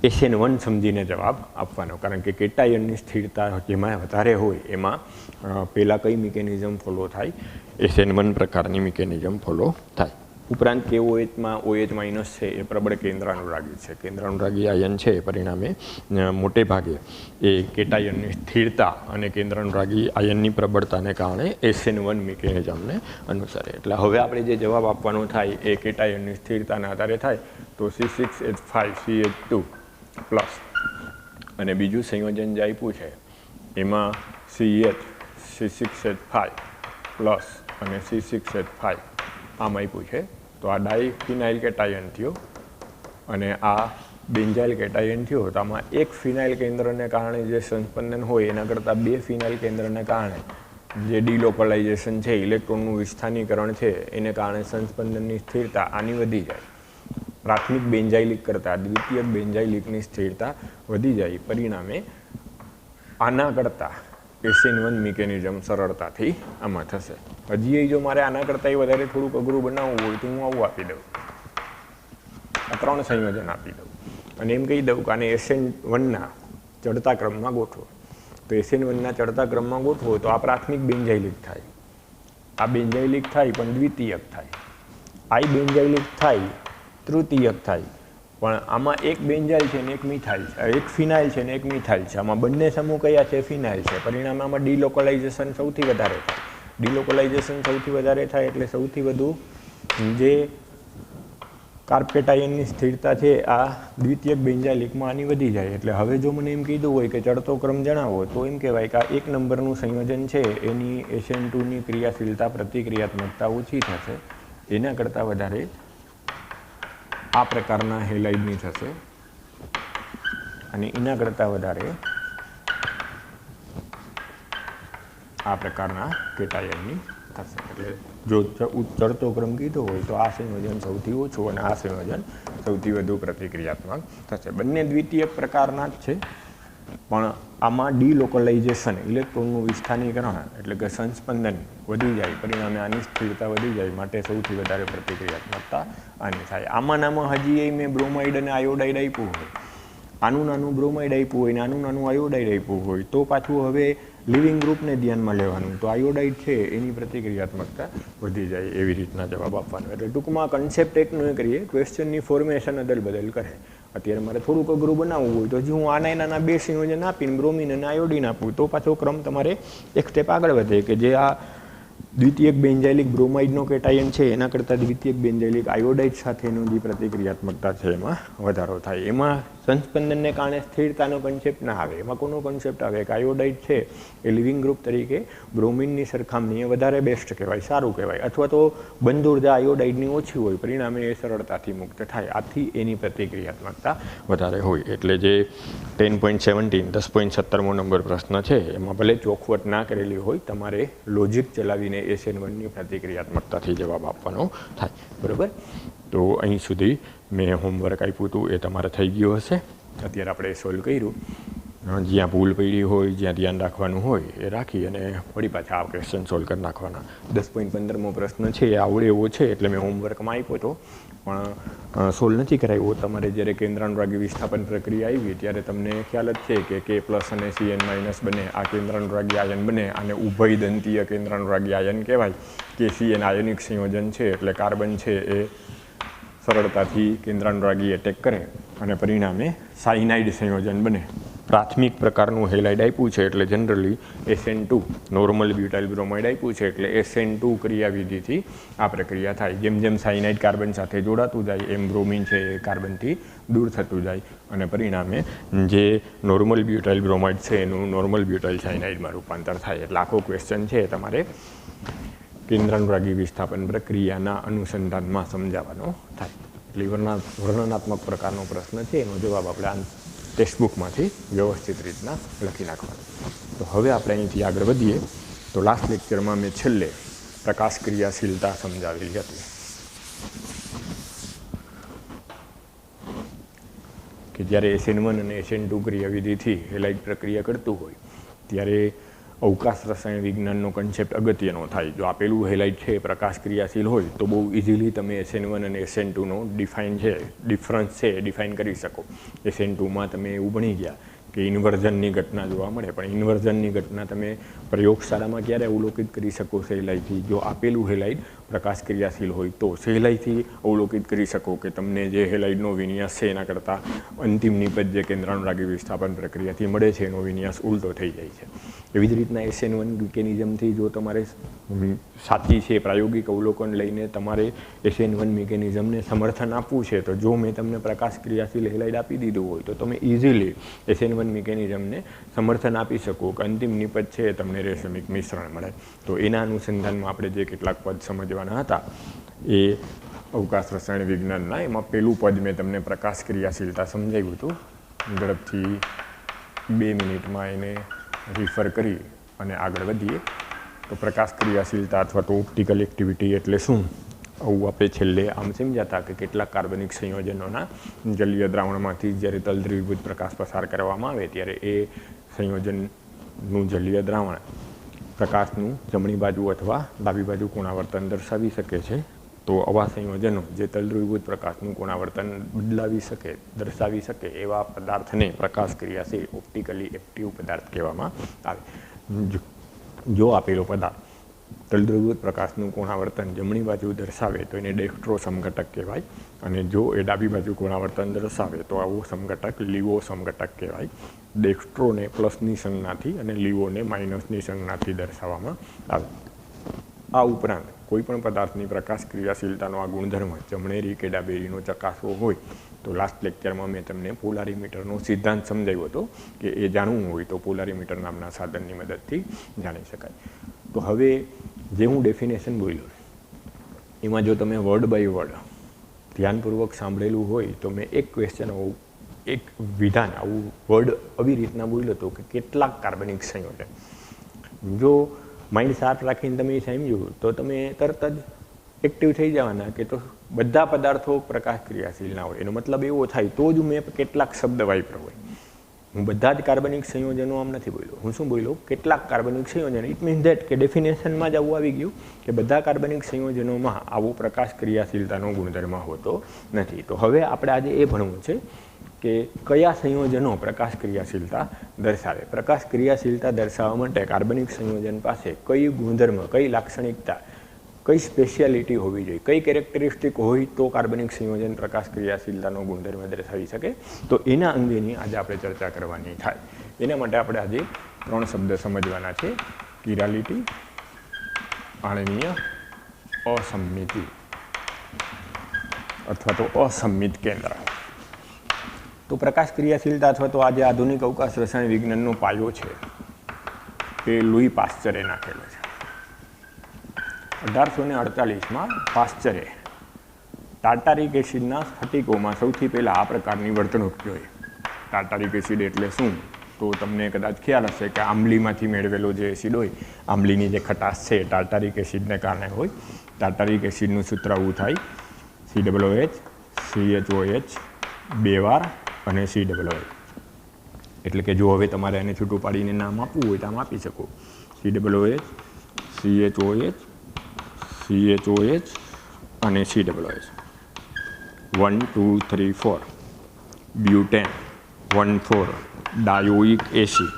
SN1 સમજીને જવાબ આપવાનો, કારણ કે કેટાયનની સ્થિરતા જેમાં વધારે હોય એમાં પહેલાં કઈ મિકેનિઝમ ફોલો થાય, SN1 પ્રકારની મિકેનિઝમ ફોલો થાય. ઉપરાંત KOHમાં OH માઇનસ છે એ પ્રબળ કેન્દ્રાનુરાગી છે. કેન્દ્રાનુરાગી આયન છે પરિણામે મોટે ભાગે એ કેટાયનની સ્થિરતા અને કેન્દ્રાનુરાગી આયનની પ્રબળતાને કારણે SN1 મિકેનિઝમને અનુસરે. એટલે હવે આપણે જે જવાબ આપવાનો થાય એ કેટાયનની સ્થિરતાના આધારે થાય તો C6H5CH2 પ્લસ અને બીજું સંયોજન જે આપ્યું છે એમાં CH C6H5 પ્લસ અને C6H5 આમ આપ્યું છે. તો આ ડાયફિનાઇલ કેટાયન થયો અને આ બેન્ઝાઇલ કેટાયન થયો. તો આમાં એક ફિનાઇલ કેન્દ્રને કારણે જે સંસ્પંદન હોય એના કરતાં બે ફિનાઇલ કેન્દ્રને કારણે જે ડિલોકલાઇઝેશન છે, ઇલેક્ટ્રોનનું વિસ્થાનીકરણ છે, એને કારણે સંસ્પંદનની સ્થિરતા આની વધી જાય. પ્રાથમિક બેન્ઝાઇલિક કરતાં દ્વિતીયક બેન્ઝાઇલિકની સ્થિરતા વધી જાય. પરિણામે આના કરતાં SN1 મિકેનિઝમ સરળતાથી આમાં થશે. હજી જો મારે આના કરતાં વધારે થોડુંક અઘરું બનાવવું હોય તો હું આવું આપી દઉં, આ 3 સંયોજન આપી દઉં અને એમ કહી દઉં કે આને SN1ના ચડતા ક્રમમાં ગોઠવો. તો SN1ના ચડતા ક્રમમાં ગોઠવો તો આ પ્રાથમિક બેન્ઝાઇલિક થાય, આ બેન્ઝાઇલિક થાય પણ દ્વિતીયક થાય, આ બેન્ઝાઇલિક થાય તૃતીયક થાય. પણ આમાં એક બેન્ઝાઇલ છે ને એક મિથાઇલ છે, એક ફિનાઇલ છે ને એક મિથાઇલ છે. આમાં બંને સમૂહ કયા છે? ફિનાઇલ છે. પરિણામે આમાં ડિલોકલાઇઝેશન સૌથી વધારે થાય. ડિલોકલાઇઝેશન સૌથી વધારે થાય એટલે સૌથી વધુ જે કાર્પેટાયનની સ્થિરતા છે આ દ્વિતીયક બેન્ઝાઇલિકમાં આની વધી જાય. એટલે હવે જો મને એમ કીધું હોય કે ચડતો ક્રમ જણાવો તો એમ કહેવાય કે આ 1 નંબરનું સંયોજન છે એની SN2ની ક્રિયાશીલતા પ્રતિક્રિયાત્મકતા ઓછી થશે, એના કરતાં વધારે આ પ્રકારના હેલાઇડની થશે અને એના કરતાં વધારે આ પ્રકારના કેટાયનની થશે. એટલે જો ચડતો ક્રમ કીધો હોય તો આ સંયોજન સૌથી ઓછું અને આ સંયોજન સૌથી વધુ પ્રતિક્રિયાત્મક થશે. બંને દ્વિતીયક પ્રકારના જ છે પણ આમાં ડિલોકલાઇઝેશન, ઇલેક્ટ્રોનનું વિસ્થાનીકરણ એટલે કે સંસ્પંદન વધી જાય, પરિણામે આની સ્થિરતા વધી જાય, માટે સૌથી વધારે પ્રતિક્રિયાત્મકતા આની થાય. આમાં હજી મેં બ્રોમાઇડ અને આયોડાઇડ આપ્યું હોય, આનું નાનું બ્રોમાઇડ આપ્યું હોય ને આનું નાનું આયોડાઇડ આપ્યું હોય તો પાછું હવે લિવિંગ ગ્રુપને ધ્યાનમાં લેવાનું. તો આયોડાઇડ છે એની પ્રતિક્રિયાત્મકતા વધી જાય, એવી રીતના જવાબ આપવાનો. એટલે ટૂંકમાં કન્સેપ્ટ એક ન કરીએ, ક્વેશ્ચનની ફોર્મેશન અદલ બદલ કરે. અત્યારે મારે થોડુંક અઘરું બનાવવું હોય તો હજી હું આના 2 સંયોજન આપીને બ્રોમિન અને આયોડિન આપું તો પાછો ક્રમ તમારે એક સ્ટેપ આગળ વધે કે જે આ દ્વિતીયક બેન્ઝાઇલિક બ્રોમાઇડનો કેટાયન છે એના કરતાં દ્વિતીયક બેન્ઝાઇલિક આયોડાઇડ સાથેનો જે પ્રતિક્રિયાત્મકતા છે એમાં વધારો થાય. એમાં સંસ્પંદનને કારણે સ્થિરતાનો કન્સેપ્ટ ના આવે. એમાં કોનો કન્સેપ્ટ આવે કે આયોડાઇડ છે એ લિવિંગ ગ્રુપ તરીકે બ્રોમિનની સરખામણીએ વધારે બેસ્ટ કહેવાય, સારું કહેવાય, અથવા તો બંધ ઉર્જા આયોડાઇડની ઓછી હોય, પરિણામે એ સરળતાથી મુક્ત થાય. આથી એની પ્રતિક્રિયાત્મકતા વધારે હોય. એટલે જે 10.17 10.17મો નંબર પ્રશ્ન છે એમાં ભલે ચોખવટ ના કરેલી હોય, તમારે લોજિક ચલાવીને SN1ની પ્રતિક્રિયાત્મકતાથી જવાબ આપવાનો થાય. બરાબર? તો અહીં સુધી મેં હોમવર્ક આપ્યું હતું એ તમારે થઈ ગયું હશે. અત્યારે આપણે સોલ્વ કર્યું. જ્યાં ભૂલ પડી હોય, જ્યાં ધ્યાન રાખવાનું હોય એ રાખી અને વળી પાછા આ ક્વેશ્ચન સોલ્વ કરી નાખવાના. 10.15મો પ્રશ્ન છે એ આવડે એવો છે એટલે મેં હોમવર્કમાં આપ્યો હતો પણ સોલ્વ નથી કરાવ્યો. તમારે જ્યારે કેન્દ્રાનુરાગી વિસ્થાપન પ્રક્રિયા આવી ત્યારે તમને ખ્યાલ જ છે કે K+ અને Cn- બને આ કેન્દ્રાનુરાગી આયન બને અને ઉભય દંતીય કેન્દ્રાનુરાગી આયન કહેવાય. KCN આયનિક સંયોજન છે એટલે કાર્બન છે એ સરળતાથી કેન્દ્રાનુરાગી એટેક કરે અને પરિણામે સાયનાઇડ સંયોજન બને. પ્રાથમિક પ્રકારનું હેલાઇડ આપ્યું છે એટલે generally SN2 normal butyl bromide આપ્યું છે એટલે SN2 ક્રિયાવિધિથી આ પ્રક્રિયા થાય. જેમ જેમ સાયનાઇડ કાર્બન સાથે જોડાતું જાય એમ બ્રોમિન છે એ કાર્બનથી દૂર થતું જાય અને પરિણામે જે નોર્મલ બ્યુટાઇલ બ્રોમાઇડ છે એનું નોર્મલ બ્યુટાઇલ સાયનાઇડમાં રૂપાંતર થાય. એટલે આખો ક્વેશ્ચન છે તમારે કેન્દ્રાનુરાગી વિસ્થાપન પ્રક્રિયાના અનુસંધાનમાં સમજાવવાનો થાય. એટલે વર્ણનાત્મક પ્રકારનો પ્રશ્ન છે એનો જવાબ આપણે આ ટેક્સ્ટબુકમાંથી વ્યવસ્થિત રીતના લખી નાખવાનો. તો હવે આપણે અહીંથી આગળ વધીએ. તો લાસ્ટ લેક્ચરમાં મેં છેલ્લે પ્રકાશ ક્રિયાશીલતા સમજાવેલી હતી. કે જ્યારે SN1 અને SN2 ક્રિયાવિધિથી હેલાઇડ પ્રક્રિયા કરતું હોય ત્યારે અવકાશ રસાયણ વિજ્ઞાનનો કન્સેપ્ટ અગત્યનો થાય. જો આપેલું હેલાઇડ છે પ્રકાશ ક્રિયાશીલ હોય તો બહુ ઇઝીલી તમે SN1 અને SN2નો ડિફરન્સ છે ડિફાઇન કરી શકો. SN2માં તમે એવું ભણી ગયા કે ઇન્વર્ઝનની ઘટના જોવા મળે, પણ ઇન્વર્ઝનની ઘટના તમે પ્રયોગશાળામાં ક્યારે અવલોકિત કરી શકો સહેલાઈથી? જો આપેલું હેલાઇડ પ્રકાશ ક્રિયાશીલ હોય તો સહેલાઈથી અવલોકિત કરી શકો કે તમને જે હેલાઇડનો વિન્યાસ છે એના કરતાં અંતિમ નિપજ જે કેન્દ્રાનુરાગી વિસ્થાપન પ્રક્રિયાથી મળે છે એનો વિન્યાસ ઉલટો થઈ જાય છે. એવી જ રીતના SN1 મિકેનિઝમથી જો તમારે સાચી છે પ્રાયોગિક અવલોકન લઈને તમારે SN1 મિકેનિઝમને સમર્થન આપવું છે તો જો મેં તમને પ્રકાશ ક્રિયાશીલ હેલાઇડ આપી દીધું હોય તો તમે ઇઝીલી SN1 મિકેનિઝમને સમર્થન આપી શકો કે અંતિમ નિપજ છે તમને રેશમિક મિશ્રણ મળે. તો એના અનુસંધાનમાં આપણે જે કેટલાક પદ સમજવાના હતા એ અવકાશ રસાયણ વિજ્ઞાનના એમાં પહેલું પદ મેં તમને પ્રકાશ ક્રિયાશીલતા સમજાવ્યું હતું. ઝડપથી 2 મિનિટમાં એને રિફર કરી અને આગળ વધીએ. તો પ્રકાશ ક્રિયાશીલતા અથવા તો ઓપ્ટિકલ એક્ટિવિટી એટલે શું? આવું આપણે છેલ્લે આમ સમજ્યા હતા કે કેટલાક કાર્બનિક સંયોજનોના જલીય દ્રાવણમાંથી જ્યારે તલદ્રવીભૂત પ્રકાશ પસાર કરવામાં આવે ત્યારે એ સંયોજનનું જલીય દ્રાવણ પ્રકાશનું જમણી બાજુ અથવા ડાબી બાજુ કોણાવર્તન દર્શાવી શકે છે. તો આવા સંયોજનો જે તલદ્રવીભૂત પ્રકાશનું કોણાવર્તન દર્શાવી શકે એવા પદાર્થને પ્રકાશ ક્રિયાશીલ ઓપ્ટિકલી એક્ટિવ પદાર્થ કહેવામાં આવે. જો આપેલો પદાર્થ તલદ્રવીભૂત પ્રકાશનું કોણાવર્તન જમણી બાજુ દર્શાવે તો એને ડેક્સ્ટ્રો સમઘટક કહેવાય, અને જો એ ડાબી બાજુ કોણાવર્તન દર્શાવે તો આવો સમઘટક લીવો સમઘટક કહેવાય. ડેક્સ્ટ્રોને પ્લસની સંજ્ઞાથી અને લીવોને માઇનસની સંજ્ઞાથી દર્શાવવામાં આવે. આ ઉપરાંત કોઈપણ પદાર્થની પ્રકાશ ક્રિયાશીલતાનો આ ગુણધર્મ જમણેરી કે ડાબેરીનો ચકાસવો હોય તો લાસ્ટ લેક્ચરમાં મેં તમને પોલારીમીટરનો સિદ્ધાંત સમજાવ્યો હતો કે એ જાણવું હોય તો પોલારીમીટર નામના સાધનની મદદથી જાણી શકાય. તો હવે જે હું ડેફિનેશન બોલ્યો એમાં જો તમે વર્ડ બાય વર્ડ ધ્યાનપૂર્વક સાંભળેલું હોય તો મેં એક ક્વેશ્ચન એક વિધાન આવું વર્ડ આવી રીતના બોલ્યો હતો કે કેટલાક કાર્બનિક સંયોજન. જો માઇન્ડ શાર્પ રાખીને તમે સમજ્યું તો તમે તરત જ એક્ટિવ થઈ જવાના કે તો બધા પદાર્થો પ્રકાશ ક્રિયાશીલ ના હોય. એનો મતલબ એવો થાય તો જ મેં કેટલાક શબ્દ વાપર્યો હોય. હું બધા જ કાર્બનિક સંયોજનો આમ નથી બોલ્યો. હું શું બોલ્યો? કેટલાક કાર્બનિક સંયોજનો. ઇટ મીન્સ ધેટ કે ડેફિનેશનમાં જ આવું આવી ગયું કે બધા કાર્બનિક સંયોજનોમાં આવો પ્રકાશ ક્રિયાશીલતાનો ગુણધર્મ હોતો નથી. તો હવે આપણે આજે એ ભણવું છે કે કયા સંયોજનો પ્રકાશ ક્રિયાશીલતા દર્શાવે. પ્રકાશ ક્રિયાશીલતા દર્શાવવા માટે કાર્બનિક સંયોજન પાસે કઈ ગુણધર્મ, કઈ લાક્ષણિકતા, કઈ સ્પેશિયાલિટી હોવી જોઈએ, કઈ કેરેક્ટરિસ્ટિક હોય તો કાર્બનિક સંયોજન પ્રકાશ ક્રિયાશીલતાનો ગુણધર્મ દર્શાવી શકે. તો એના અંગેની આજે આપણે ચર્ચા કરવાની થાય. એના માટે આપણે આજે 3 શબ્દ સમજવાના છે: કિરાલિટી, આણ્વીય અસંમિતિ અથવા તો અસંમિત કેન્દ્ર. તો પ્રકાશ ક્રિયાશીલતા અથવા તો આજે આધુનિક અવકાશ રસાયણ વિજ્ઞાનનો પાયો છે એ લુઈ પાસ્ચરે નાખેલો છે. 1848માં પાસ્ચરે ટાર્ટારિક એસિડના સ્ફટિકોમાં સૌથી પહેલાં આ પ્રકારની વર્તણૂક જોઈ. ટાર્ટારિક એસિડ એટલે શું? તો તમને કદાચ ખ્યાલ હશે કે આંબલીમાંથી મેળવેલો જે એસિડ હોય, આંબલીની જે ખટાશ છે ટાર્ટારિક એસિડને કારણે હોય. ટાર્ટારિક એસિડનું સૂત્ર આવું થાય: COOH, CHOH 2 વાર અને COOH. એટલે કે જો હવે તમારે એને છૂટું પાડીને નામ આપવું હોય તો આમ આપી શકો: COOH, CHOH અને COOH. 1 2 3 4 બ્યુટેન, 1,4 ડાયોઇક એસિડ,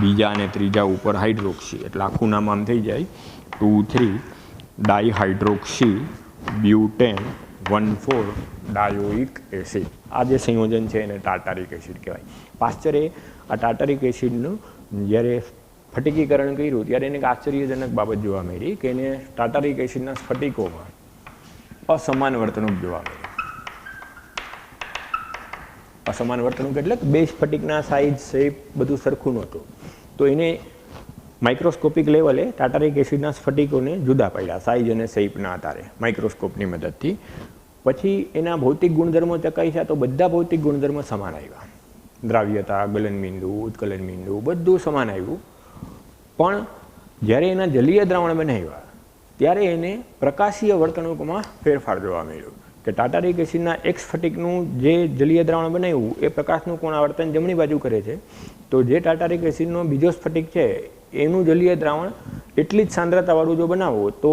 બીજા અને ત્રીજા ઉપર હાઇડ્રોક્સી, એટલે આખું નામ આમ થઈ જાય 2 3 ડાયહાઇડ્રોક્સી બ્યુટેન 1,4 ડાયોઇક એસિડ. આ જે સંયોજન છે એને ટાર્ટારિક એસિડ કહેવાય. પાસ્ચરે આ ટાર્ટારિક એસિડનું જ્યારે સ્ફટિકીકરણ કર્યું ત્યારે એને એક આશ્ચર્યજનક બાબત જોવા મળી કે એને ટાર્ટારિક એસિડના સ્ફટિકોમાં અસમાન વર્તણૂક જોવા મળી. અસમાન વર્તણૂક એટલે કે 2 સ્ફટિકના સાઇઝ, શેપ બધું સરખું નહોતું. તો એને માઇક્રોસ્કોપિક લેવલે ટાર્ટારિક એસિડના સ્ફટિકોને જુદા પાડ્યા સાઇઝ અને શેપના આધારે માઇક્રોસ્કોપની મદદથી. પછી એના ભૌતિક ગુણધર્મો ચકાસ્યા તો બધા ભૌતિક ગુણધર્મો સમાન આવ્યા. દ્રાવ્યતા, ગલનબિંદુ, ઉત્કલન બિંદુ બધું સમાન આવ્યું. પણ જ્યારે એના જલીય દ્રાવણ બનાવ્યા ત્યારે એને પ્રકાશીય વર્તણૂકમાં ફેરફાર જોવા મળ્યો. કે ટાટારિક એસિડના એક સ્ફટિકનું જે જલીય દ્રાવણ બનાવ્યું એ પ્રકાશનું કોણાવર્તન જમણી બાજુ કરે છે, તો જે ટાટારિક એસિડનો બીજો સ્ફટિક છે એનું જલીય દ્રાવણ એટલી જ સાંદ્રતાવાળું જો બનાવો તો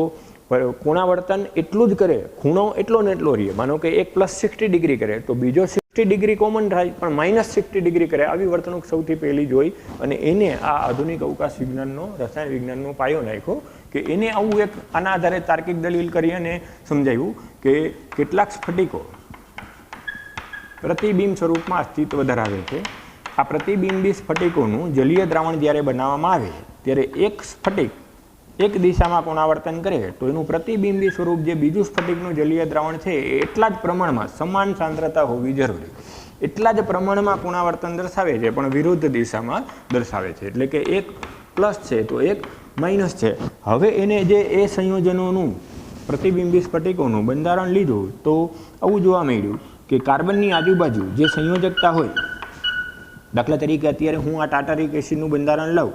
કોણાવર્તન એટલું જ કરે, ખૂણો એટલો ને એટલો રહે. માનો કે એક +60 ડિગ્રી કરે તો બીજો 60 ડિગ્રી કોમન થાય પણ -60 ડિગ્રી કરે. આવી વર્તણૂક સૌથી પહેલી જોઈ અને એને આ આધુનિક અવકાશ વિજ્ઞાનનો રસાયણ વિજ્ઞાનનો પાયો નાખ્યો કે એને આવું એક આના આધારે તાર્કિક દલીલ કરી અને સમજાવ્યું કે કેટલાક સ્ફટિકો પ્રતિબિંબ સ્વરૂપમાં અસ્તિત્વ ધરાવે છે. આ પ્રતિબિંબી સ્ફટિકોનું જલીય દ્રાવણ જ્યારે બનાવવામાં આવે ત્યારે એક સ્ફટિક એક દિશામાં કોણાવર્તન કરે તો એનું પ્રતિબિંબી સ્વરૂપ જે બીજું સ્ફટિકનું જલીય દ્રાવણ છે એટલા જ પ્રમાણમાં સમાન સાંદ્રતા હોવી જરૂરી. એટલા જ પ્રમાણમાં કોણાવર્તન દર્શાવે છે પણ વિરુદ્ધ દિશામાં દર્શાવે છે. એટલે કે એક પ્લસ છે તો એક માઇનસ છે. હવે એને જે એ સંયોજનોનું પ્રતિબિંબી સ્ફટિકોનું બંધારણ લીધું તો આવું જોવા મળ્યું કે કાર્બનની આજુબાજુ જે સંયોજકતા હોય, દાખલા તરીકે અત્યારે હું આ ટાટારિક એસિડનું બંધારણ લઉં,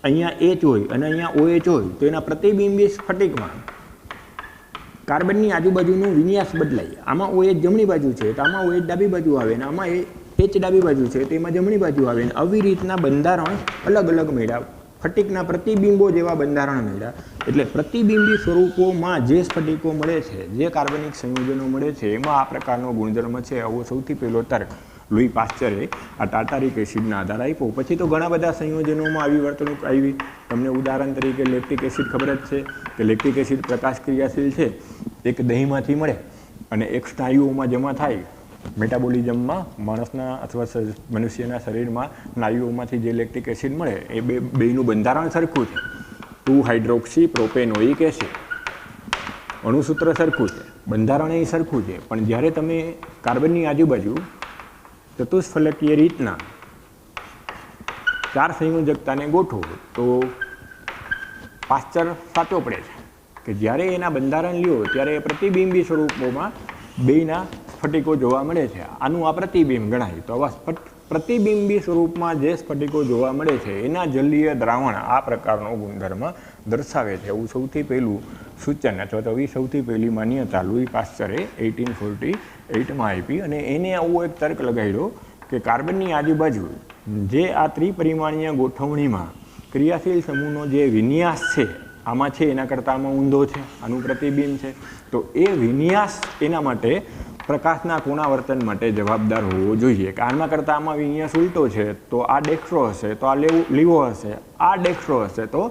અહીંયા H હોય અને અહીંયા OH હોય તો એના પ્રતિબિંબી સ્ફટિકમાં કાર્બનની આજુબાજુનું વિન્યાસ બદલાય. આમાં OH જમણી બાજુ છે તો આમાં OH ડાબી બાજુ આવે અને આમાં H ડાબી બાજુ છે તો એમાં જમણી બાજુ આવે. આવી રીતના બંધારણ અલગ અલગ મળ્યા, સ્ફટિકના પ્રતિબિંબો જેવા બંધારણ મળ્યા. એટલે પ્રતિબિંબી સ્વરૂપોમાં જે સ્ફટિકો મળે છે, જે કાર્બનિક સંયોજનો મળે છે એમાં આ પ્રકારનો ગુણધર્મ છે. આવો સૌથી પહેલો તર્ક લુઈ પાસ્ચરે આ ટાટારિક એસિડના આધાર આપ્યો. પછી તો ઘણા બધા સંયોજનોમાં આવી વર્તણૂક આવી. તમને ઉદાહરણ તરીકે લેક્ટિક એસિડ ખબર જ છે કે લેક્ટિક એસિડ પ્રકાશ ક્રિયાશીલ છે, એક દહીંમાંથી મળે અને એક સ્નાયુઓમાં જમા થાય. મેટાબોલિઝમમાં માણસના અથવા મનુષ્યના શરીરમાં સ્નાયુઓમાંથી જે લેક્ટિક એસિડ મળે એ બેનું બંધારણ સરખું છે, 2 હાઇડ્રોક્સી પ્રોપેનોઇક એસિડ. અણુસૂત્ર સરખું છે, બંધારણ એ સરખું છે. પણ જ્યારે તમે કાર્બનની આજુબાજુ ચતુષ્ફલકીય રીતના 4 સંયોજકતાને ગોઠવો તો પાસ્ચર સાચો પડે છે કે જ્યારે એના બંધારણ લ્યો ત્યારે પ્રતિબિંબી સ્વરૂપોમાં બેયના સ્ફટિકો જોવા મળે છે. આનું આ પ્રતિબિંબ ગણાય. તો આવા પ્રતિબિંબી સ્વરૂપમાં જે સ્ફટિકો જોવા મળે છે એના જલીય દ્રાવણ આ પ્રકારનો ગુણધર્મ દર્શાવે છે. એવું સૌથી પહેલું સૂચન અથવા તો સૌથી પહેલી માન્યતા લુઈ પાસ્ચરે 1848માં આપી અને એને આવો એક તર્ક લગાડ્યો કે કાર્બનની આજુબાજુ જે આ ત્રિપરિમાણીય ગોઠવણીમાં ક્રિયાશીલ સમૂહનો જે વિન્યાસ છે આમાં છે એના કરતાં આમાં ઊંધો છે, આનું પ્રતિબિંબ છે. તો એ વિન્યાસ એના માટે પ્રકાશના કોણાવર્તન માટે જવાબદાર હોવો જોઈએ. કે આના કરતાં આમાં વિન્યાસ ઉલટો છે તો આ ડેક્સ્ટ્રો હશે તો આ લીવો હશે, આ ડેક્સ્ટ્રો હશે તો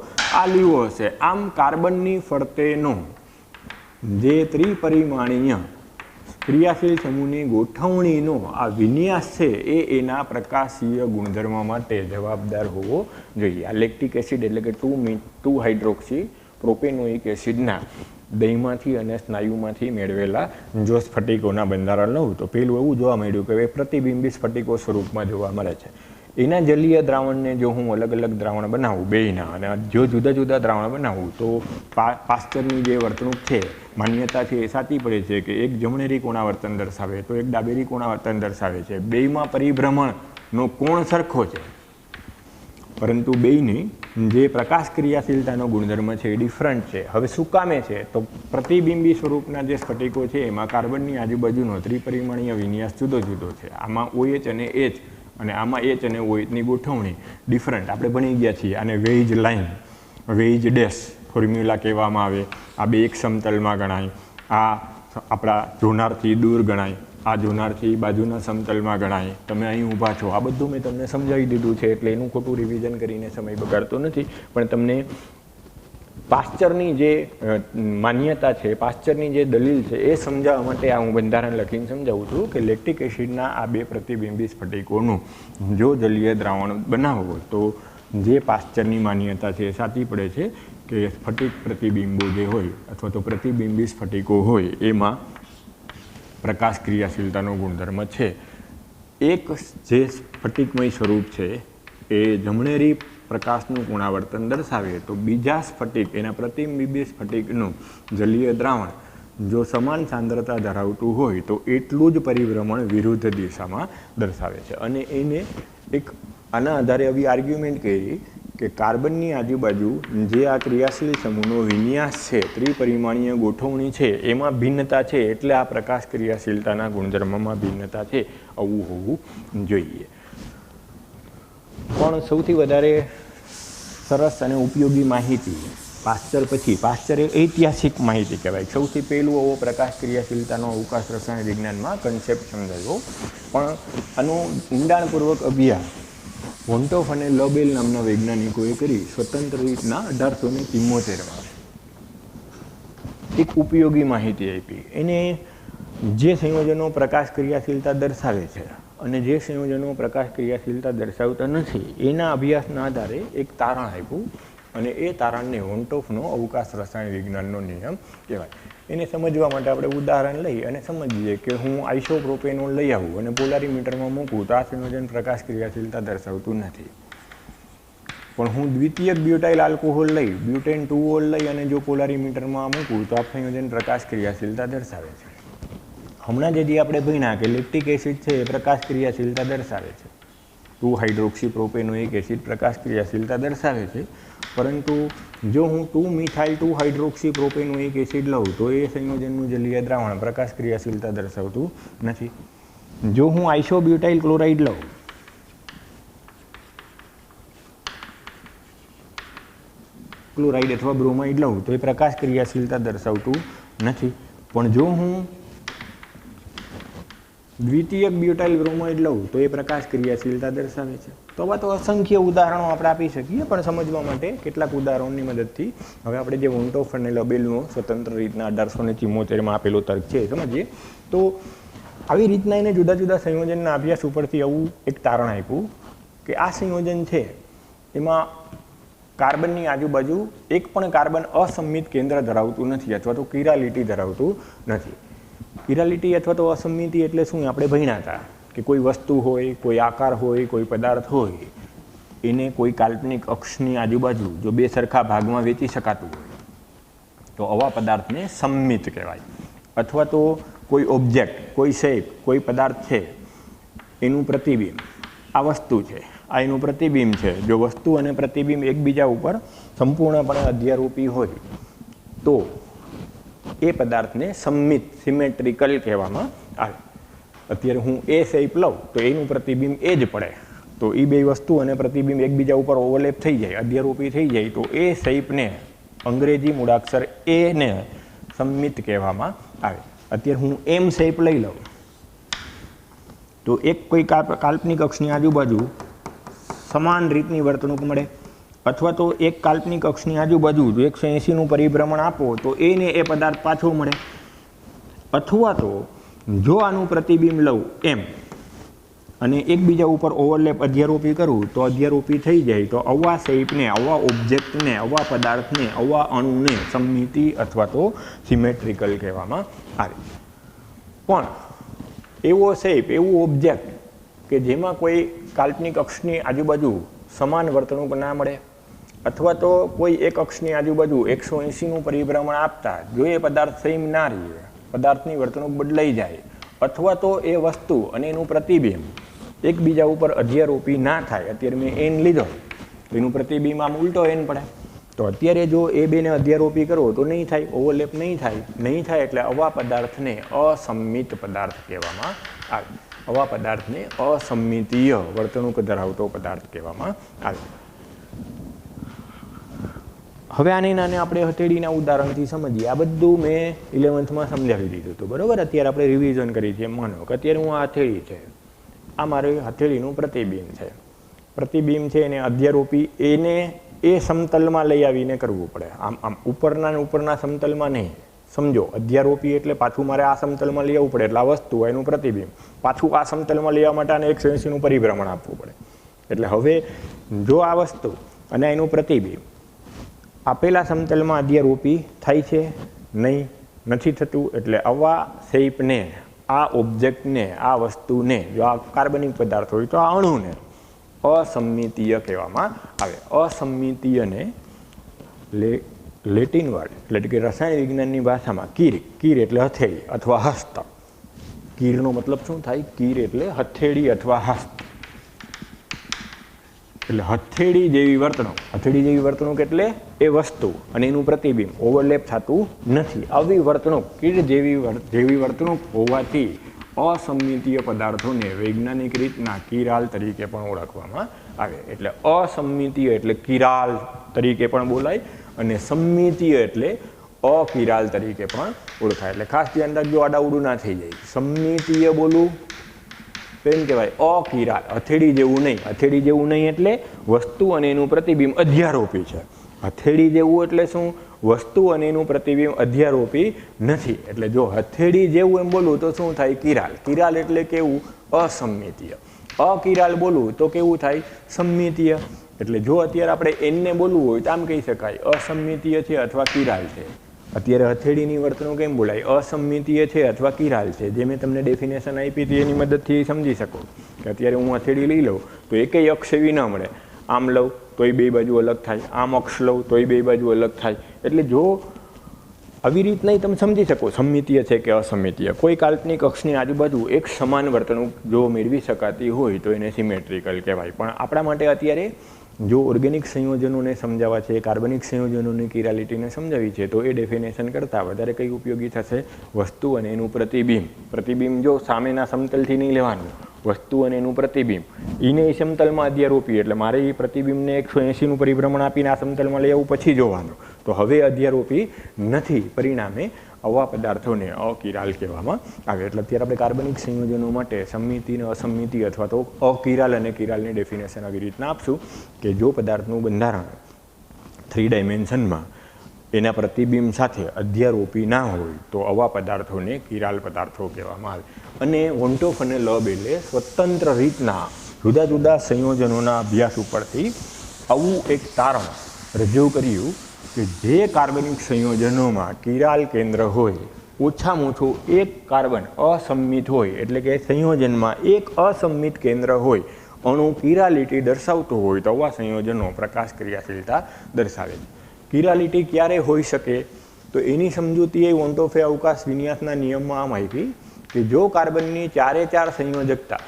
આ લીવો હશે. આમ કાર્બનની ફરતેનો જે ત્રિપરિમાણીય ક્રિયાશીલ સમૂહની ગોઠવણીનો આ વિન્યાસ છે એ એના પ્રકાશીય ગુણધર્મ માટે જવાબદાર હોવો જોઈએ. આ લેક્ટિક એસિડ એટલે કે 2 હાઇડ્રોક્સી પ્રોપેનોઇક એસિડના દહીંમાંથી અને સ્નાયુમાંથી મેળવેલા જો સ્ફટિકોના બંધારણ લઉં તો પેલું એવું જોવા મળ્યું કે પ્રતિબિંબી સ્ફટિકો સ્વરૂપમાં જોવા મળે છે. એના જલીય દ્રાવણને જો હું અલગ અલગ દ્રાવણ બનાવું બેયના અને જો જુદા જુદા દ્રાવણ બનાવું તો પાસ્ચરની જે વર્તણૂક છે, માન્યતા છે એ સાચી પડે છે કે એક જમણેરી કોણાવર્તન દર્શાવે તો એક ડાબેરી કોણાવર્તન દર્શાવે છે. બેયમાં પરિભ્રમણનો કોણ સરખો છે પરંતુ બેયની જે પ્રકાશ ક્રિયાશીલતાનો ગુણધર્મ છે એ ડિફરન્ટ છે. હવે શું કામે છે તો પ્રતિબિંબી સ્વરૂપના જે સ્ફટિકો છે એમાં કાર્બનની આજુબાજુનો ત્રિપરિમાણીય વિન્યાસ જુદો જુદો છે. આમાં OH અને H અને આમાં H અને OHની ગોઠવણી ડિફરન્ટ. આપણે ભણી ગયા છીએ આને વેઇજ લાઇન, વેઇજ ડેશ ફોર્મ્યુલા કહેવામાં આવે. આ બે એક સમતલમાં ગણાય, આ આપણા જોનારથી દૂર ગણાય, આ જોનારથી બાજુના સમતલમાં ગણાય. તમે અહીં ઊભા છો, આ બધું મેં તમને સમજાવી દીધું છે એટલે એનું ખોટું રિવિઝન કરીને સમય બગાડતો નથી. પણ તમને પાસ્ચરની જે માન્યતા છે, પાસ્ચરની જે દલીલ છે એ સમજાવવા માટે આ હું બંધારણ લખીને સમજાવું છું કે લેક્ટિક એસિડના આ બે પ્રતિબિંબી સ્ફટિકોનું જો જલીય દ્રાવણ બનાવવો તો જે પાસ્ચરની માન્યતા છે એ સાચી પડે છે કે સ્ફટિક પ્રતિબિંબો જે હોય અથવા તો પ્રતિબિંબી સ્ફટિકો હોય એમાં પ્રકાશ ક્રિયાશીલતાનો ગુણધર્મ છે. એક જે સ્ફટિકમય સ્વરૂપ છે એ જમણેરી પ્રકાશનું કોણાવર્તન દર્શાવે તો બીજા સ્ફટિક એના પ્રતિબિંબી સ્ફટિકનું જલીય દ્રાવણ જો સમાન સાંદ્રતા ધરાવતું હોય તો એટલું જ પરિભ્રમણ વિરુદ્ધ દિશામાં દર્શાવે છે. અને એને એક આના આધારે આવી આર્ગ્યુમેન્ટ કરી કે કાર્બનની આજુબાજુ જે આ ક્રિયાશીલ સમૂહનો વિન્યાસ છે, ત્રિપરિમાણીય ગોઠવણી છે, એમાં ભિન્નતા છે, એટલે આ પ્રકાશ ક્રિયાશીલતાના ગુણધર્મમાં ભિન્નતા છે, આવું હોવું જોઈએ. પણ સૌથી વધારે સરસ અને ઉપયોગી માહિતી પાશ્ચર પછી, પાશ્ચર એ ઐતિહાસિક માહિતી કહેવાય. સૌથી પહેલું આવો પ્રકાશ ક્રિયાશીલતાનો અવકાશ રસાયણ વિજ્ઞાનમાં કન્સેપ્ટ સમજાયો. પણ આનો ઊંડાણપૂર્વક અભ્યાસ વોન્ટોફ અને લબેલ નામના વૈજ્ઞાનિકોએ કરી સ્વતંત્ર રીતના 1874માં. એક ઉપયોગી માહિતી આપી. એને જે સંયોજનો પ્રકાશ ક્રિયાશીલતા દર્શાવે છે અને જે સંયોજનો પ્રકાશ ક્રિયાશીલતા દર્શાવતા નથી, એના અભ્યાસના આધારે એક તારણ આપ્યું અને એ તારણને વોન્ટોફનો અવકાશ રસાયણ વિજ્ઞાનનો નિયમ કહેવાય. એને સમજવા માટે આપણે ઉદાહરણ લઈ અને સમજીએ કે હું આઇસોપ્રોપેનોલ લઈ આવું અને પોલારીમીટરમાં મૂકું તો આ સંયોજન પ્રકાશ ક્રિયાશીલતા દર્શાવતું નથી. પણ હું દ્વિતીયક બ્યુટાઇલ આલ્કોહોલ લઈ, બ્યુટેન 2-ઓલ લઈ અને જો પોલારીમીટરમાં મૂકું તો આ સંયોજન પ્રકાશ ક્રિયાશીલતા દર્શાવે છે. હમણાં જે આપણે ભણ્યા કે લેક્ટિક એસિડ છે એ પ્રકાશ ક્રિયાશીલતા દર્શાવે છે. 2-હાઇડ્રોક્સીપ્રોપેનોઇક એસિડ પ્રકાશ ક્રિયાશીલતા દર્શાવે છે. પરંતુ જો હું 2-મિથાઇલ 2-હાઇડ્રોક્સીપ્રોપેનોઇક એસિડ લઉં તો એ સંયોજનનું જલીય દ્રાવણ પ્રકાશ ક્રિયાશીલતા દર્શાવતું નથી. જો હું આઇસોબ્યુટાઇલ ક્લોરાઇડ લઉં, ક્લોરાઇડ અથવા બ્રોમાઇડ લઉં તો એ પ્રકાશ ક્રિયાશીલતા દર્શાવતું નથી. પણ જો હું દ્વિતીયક બ્યુટાઇલ બ્રોમાઇડ લઉં તો એ પ્રકાશ ક્રિયાશીલતા દર્શાવે છે. તો આવા તો અસંખ્ય ઉદાહરણો આપણે આપી શકીએ, પણ સમજવા માટે કેટલાક ઉદાહરણોની મદદથી હવે આપણે જે વોન્ટોફ અને લબેલનો સ્વતંત્ર રીતના 1874માં આપેલો તર્ક છે સમજીએ. તો આવી રીતના એને જુદા જુદા સંયોજનના અભ્યાસ ઉપરથી આવું એક તારણ આપ્યું કે આ સંયોજન છે એમાં કાર્બનની આજુબાજુ એક પણ કાર્બન અસંમિત કેન્દ્ર ધરાવતું નથી અથવા તો કિરાલિટી ધરાવતું નથી. કિરાલિટી અથવા તો અસમિતિ એટલે શું? આપણે ભણ્યા હતા કે કોઈ વસ્તુ હોય, કોઈ આકાર હોય, કોઈ પદાર્થ હોય, એને કોઈ કાલ્પનિક અક્ષની આજુબાજુ જો બે સરખા ભાગમાં વેચી શકાતું હોય તો આવા પદાર્થને સંમિત કહેવાય. અથવા તો કોઈ ઓબ્જેક્ટ, કોઈ શેપ, કોઈ પદાર્થ છે એનું પ્રતિબિંબ, આ વસ્તુ છે, આ એનું પ્રતિબિંબ છે. જો વસ્તુ અને પ્રતિબિંબ એકબીજા ઉપર સંપૂર્ણપણે અધ્યારોપી હોય તો એ પદાર્થને સંમિત, સિમેટ્રિકલ કહેવામાં આવે. અત્યારે હું એ શેપ લઉં તો એનું પ્રતિબિંબ એ જ પડે, તો એ બે વસ્તુ અને પ્રતિબિંબ એકબીજા ઉપર ઓવરલેપ થઈ જાય, અધ્યારોપી થઈ જાય, તો એ શેપને અંગ્રેજી મૂળાક્ષર એને સંમિત કહેવામાં આવે. અત્યારે હું એમ શેપ લઈ લઉં તો એક કોઈ કાલ્પનિક અક્ષની આજુબાજુ સમાન રીતની વર્તણૂક મળે, અથવા તો એક કાલ્પનિક અક્ષની આજુબાજુ જો 180નું પરિભ્રમણ આપો તો એને એ પદાર્થ પાછો મળે. અથવા તો જો આનું પ્રતિબિંબ લઉં એમ અને એકબીજા ઉપર ઓવરલેપ અધ્યારોપી કરું તો અધ્યારોપી થઈ જાય, તો આવા શેપને, આવા ઓબ્જેક્ટને, આવા પદાર્થને, આવા અણુને સમમિતિ અથવા તો સિમેટ્રિકલ કહેવામાં આવે. પણ એવો શેપ, એવું ઓબ્જેક્ટ કે જેમાં કોઈ કાલ્પનિક અક્ષની આજુબાજુ સમાન વર્તણૂક ના મળે, અથવા તો કોઈ એક અક્ષની આજુબાજુ 180નું પરિભ્રમણ આપતા જો એ પદાર્થ સેમ ના રહે, પદાર્થની વર્તણૂક બદલાઈ જાય, અથવા તો એ વસ્તુ અને એનું પ્રતિબિંબ એકબીજા ઉપર અધ્યારોપી ના થાય. અત્યારે મેં એન લીધો તો એનું પ્રતિબિંબ આમ ઉલટો એન પડે, તો અત્યારે જો એ બેને અધ્યારોપી કરો તો નહીં થાય, ઓવરલેપ નહીં થાય. એટલે આવા પદાર્થને અસંમિત પદાર્થ કહેવામાં આવે. આવા પદાર્થને અસંમિતીય વર્તણૂક ધરાવતો પદાર્થ કહેવામાં આવે. હવે આને આપણે હથેળીના ઉદાહરણથી સમજીએ. આ બધું મેં 11th સમજાવી દીધું હતું, બરાબર. અત્યારે આપણે રિવિઝન કરી છે. માનો કે અત્યારે હું આ હથેળી છે, આ મારી હથેળીનું પ્રતિબિંબ છે. પ્રતિબિંબ છે એને અધ્યારોપી એને એ સમતલમાં લઈ આવીને કરવું પડે. આમ ઉપરના સમતલમાં નહીં. સમજો, અધ્યારોપી એટલે પાછું મારે આ સમતલમાં લઈ આવવું પડે, એટલે આ વસ્તુ એનું પ્રતિબિંબ પાછું આ સમતલમાં લેવા માટે આને 180નું પરિભ્રમણ આપવું પડે. એટલે હવે જો આ વસ્તુ અને એનું પ્રતિબિંબ આપેલા સમતલમાં અધ્યારોપી થાય છે? નહીં, નથી થતું. એટલે આવા શેપને, આ ઓબ્જેક્ટને, આ વસ્તુને, જો આ કાર્બનિક પદાર્થ હોય તો આ અણુને અસંમિતીય કહેવામાં આવે. અસંમિતીયને લેટિન વર્ડ એટલે કે રસાયણ વિજ્ઞાનની ભાષામાં કીર એટલે હથેળી અથવા હસ્ત. કીરનો મતલબ શું થાય? કીર એટલે હથેળી અથવા હસ્ત. એટલે હથેળી જેવી વર્તણૂક એટલે એ વસ્તુ અને એનું પ્રતિબિંબ ઓવરલેપ થતું નથી. આવી વર્તણૂક કીડ જેવી વર્તણૂક હોવાથી અસંમિતીય પદાર્થોને વૈજ્ઞાનિક રીતના કિરાલ તરીકે પણ ઓળખવામાં આવે. એટલે અસંમિતીય એટલે કિરાલ તરીકે પણ બોલાય અને સંમિતીય એટલે અકિરાલ તરીકે પણ ઓળખાય. એટલે ખાસ ધ્યાન રાખજો, આડાઉડું ના થઈ જાય. સંમિતીય બોલું તો એમ કહેવાય અકિરાલ, હથેળી જેવું નહીં. હથેળી જેવું નહીં એટલે વસ્તુ અને એનું પ્રતિબિંબ અધ્યારોપી છે. હથેળી જેવું એટલે શું? વસ્તુ અને એનું પ્રતિબિંબ અધ્યારોપી નથી. એટલે જો હથેળી જેવું એમ બોલું તો શું થાય? કિરાલ. કિરાલ એટલે કેવું? અસંમિતીય. અકિરાલ બોલું તો કેવું થાય? સંમિતીય. એટલે જો અત્યારે આપણે એને બોલવું હોય તો આમ કહી શકાય અસંમિતીય છે અથવા કિરાલ છે. અત્યારે હથેળીની વર્તણૂક કેમ બોલાય? અસંમિતીય છે અથવા કિરાલ છે. જે મેં તમને ડેફિનેશન આપી હતી એની મદદથી સમજી શકો કે અત્યારે હું હથેળી લઈ લઉં તો એકેય અક્ષ એવી ન મળે. આમ લઉં તોય બે બાજુ અલગ થાય, આમ અક્ષ લઉં તોય બે બાજુ અલગ થાય. એટલે જો આવી રીતના તમે સમજી શકો સંમિતીય છે કે અસંમિતીય. કોઈ કાલ્પનિક અક્ષની આજુબાજુ એક સમાન વર્તણૂક જો મેળવી શકાતી હોય તો એને સિમેટ્રિકલ કહેવાય. પણ આપણા માટે અત્યારે જો ઓર્ગેનિક સંયોજનોને સમજાવવા છે, કાર્બનિક સંયોજનોની કિરાલિટીને સમજાવી છે તો એ ડેફિનેશન કરતાં વધારે કઈ ઉપયોગી થશે? વસ્તુ અને એનું પ્રતિબિંબ. પ્રતિબિંબ જો સામેના સમતલથી નહીં લેવાનું, વસ્તુ અને એનું પ્રતિબિંબ એને એ સમતલમાં અધ્યારોપી. એટલે મારે એ પ્રતિબિંબને 180નું પરિભ્રમણ આપીને આ સમતલમાં લઈ આવવું પછી જોવાનું. તો હવે અધ્યારોપી નથી. પરિણામે આવા પદાર્થોને અકિરાલ કહેવામાં આવે. એટલે અત્યારે આપણે કાર્બનિક સંયોજનો માટે સંમિતિ અને અસંમિતિ અથવા તો અકિરાલ અને કિરાલની ડેફિનેશન આવી રીતના આપશું કે જો પદાર્થનું બંધારણ 3 ડાયમેન્શનમાં એના પ્રતિબિંબ સાથે અધ્યારોપી ના હોય તો આવા પદાર્થોને કિરાલ પદાર્થો કહેવામાં આવે. અને વોન્ટોફ અને લબેલે સ્વતંત્ર રીતના જુદા જુદા સંયોજનોના અભ્યાસ ઉપરથી આવું એક તારણ રજૂ કર્યું કે જે કાર્બનિક સંયોજનોમાં કિરાલ કેન્દ્ર હોય, ઓછામાં ઓછું એક કાર્બન અસંમિત હોય, એટલે કે સંયોજનમાં એક અસંમિત કેન્દ્ર હોય, અણુ કિરાલિટી દર્શાવતું હોય તો આવા સંયોજનો પ્રકાશ ક્રિયાશીલતા દર્શાવે છે. કિરાલિટી ક્યારે હોઈ શકે? તો એની સમજૂતી એ વોન્ટોફે અવકાશ વિન્યાસના નિયમમાં આમ આપી કે જો કાર્બનની 4 સંયોજકતા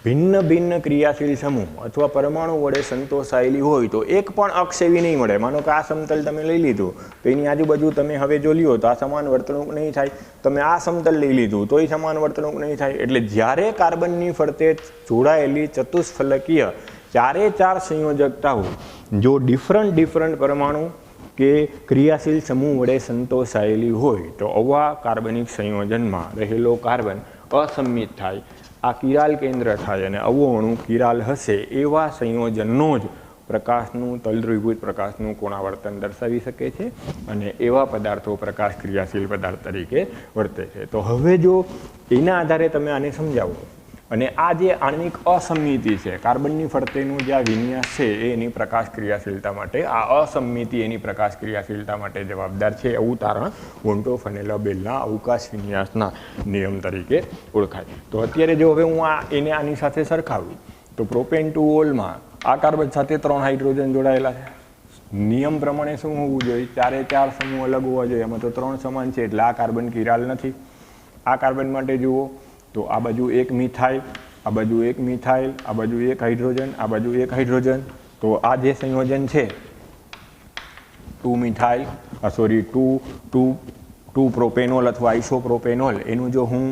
ભિન્ન ભિન્ન ક્રિયાશીલ સમૂહ અથવા પરમાણુ વડે સંતોષાયેલી હોય તો એક પણ અક્ષ એવી નહીં મળે. માનો કે આ સમતલ તમે લઈ લીધું તો એની આજુબાજુ તમે હવે જો લ્યો તો આ સમાન વર્તણૂક નહીં થાય. તમે આ સમતલ લઈ લીધું તો એ સમાન વર્તણૂક નહીં થાય. એટલે જ્યારે કાર્બનની ફરતે જોડાયેલી ચતુષ્ફલકીય 4 સંયોજકતાઓ જો ડિફરન્ટ પરમાણુ કે ક્રિયાશીલ સમૂહ વડે સંતોષાયેલી હોય તો આવા કાર્બનિક સંયોજનમાં રહેલો કાર્બન અસંમિત થાય, આ કિરાલ કેન્દ્ર થાય અને આવો અણુ કિરાલ હશે એવા સંયોજનનો જ પ્રકાશનું તલદ્રુવીભૂત પ્રકાશનું કોણાવર્તન દર્શાવી શકે છે અને એવા પદાર્થો પ્રકાશ ક્રિયાશીલ પદાર્થ તરીકે વર્તે છે. તો હવે જો એના આધારે તમે આને સમજાવો અને આ જે આણ્વિક અસંમિતિ છે, કાર્બનની ફરતેનું જે આ વિન્યાસ છે એ એની પ્રકાશ ક્રિયાશીલતા માટે, આ અસંમિતિ એની પ્રકાશ ક્રિયાશીલતા માટે જવાબદાર છે એવું તારણ વોન્ટોફ અને લબેલના અવકાશ વિન્યાસના નિયમ તરીકે ઓળખાય. તો અત્યારે જો હવે હું એને આની સાથે સરખાવું તો પ્રોપેન ટુ ઓલમાં આ કાર્બન સાથે 3 હાઇડ્રોજન જોડાયેલા છે. નિયમ પ્રમાણે શું હોવું જોઈએ? 4 સમૂહ અલગ હોવા જોઈએ. એમાં તો 3 સમાન છે એટલે આ કાર્બન કિરાલ નથી. આ કાર્બન માટે જુઓ તો આ બાજુ 1 મિથાઇલ, આ બાજુ 1 મિથાઇલ, આ બાજુ 1 હાઇડ્રોજન, આ બાજુ 1 હાઇડ્રોજન. તો આ જે સંયોજન છે 2 મિથાઇલ ટુ પ્રોપેનોલ અથવા આઇસોપ્રોપેનોલ, એનું જો હું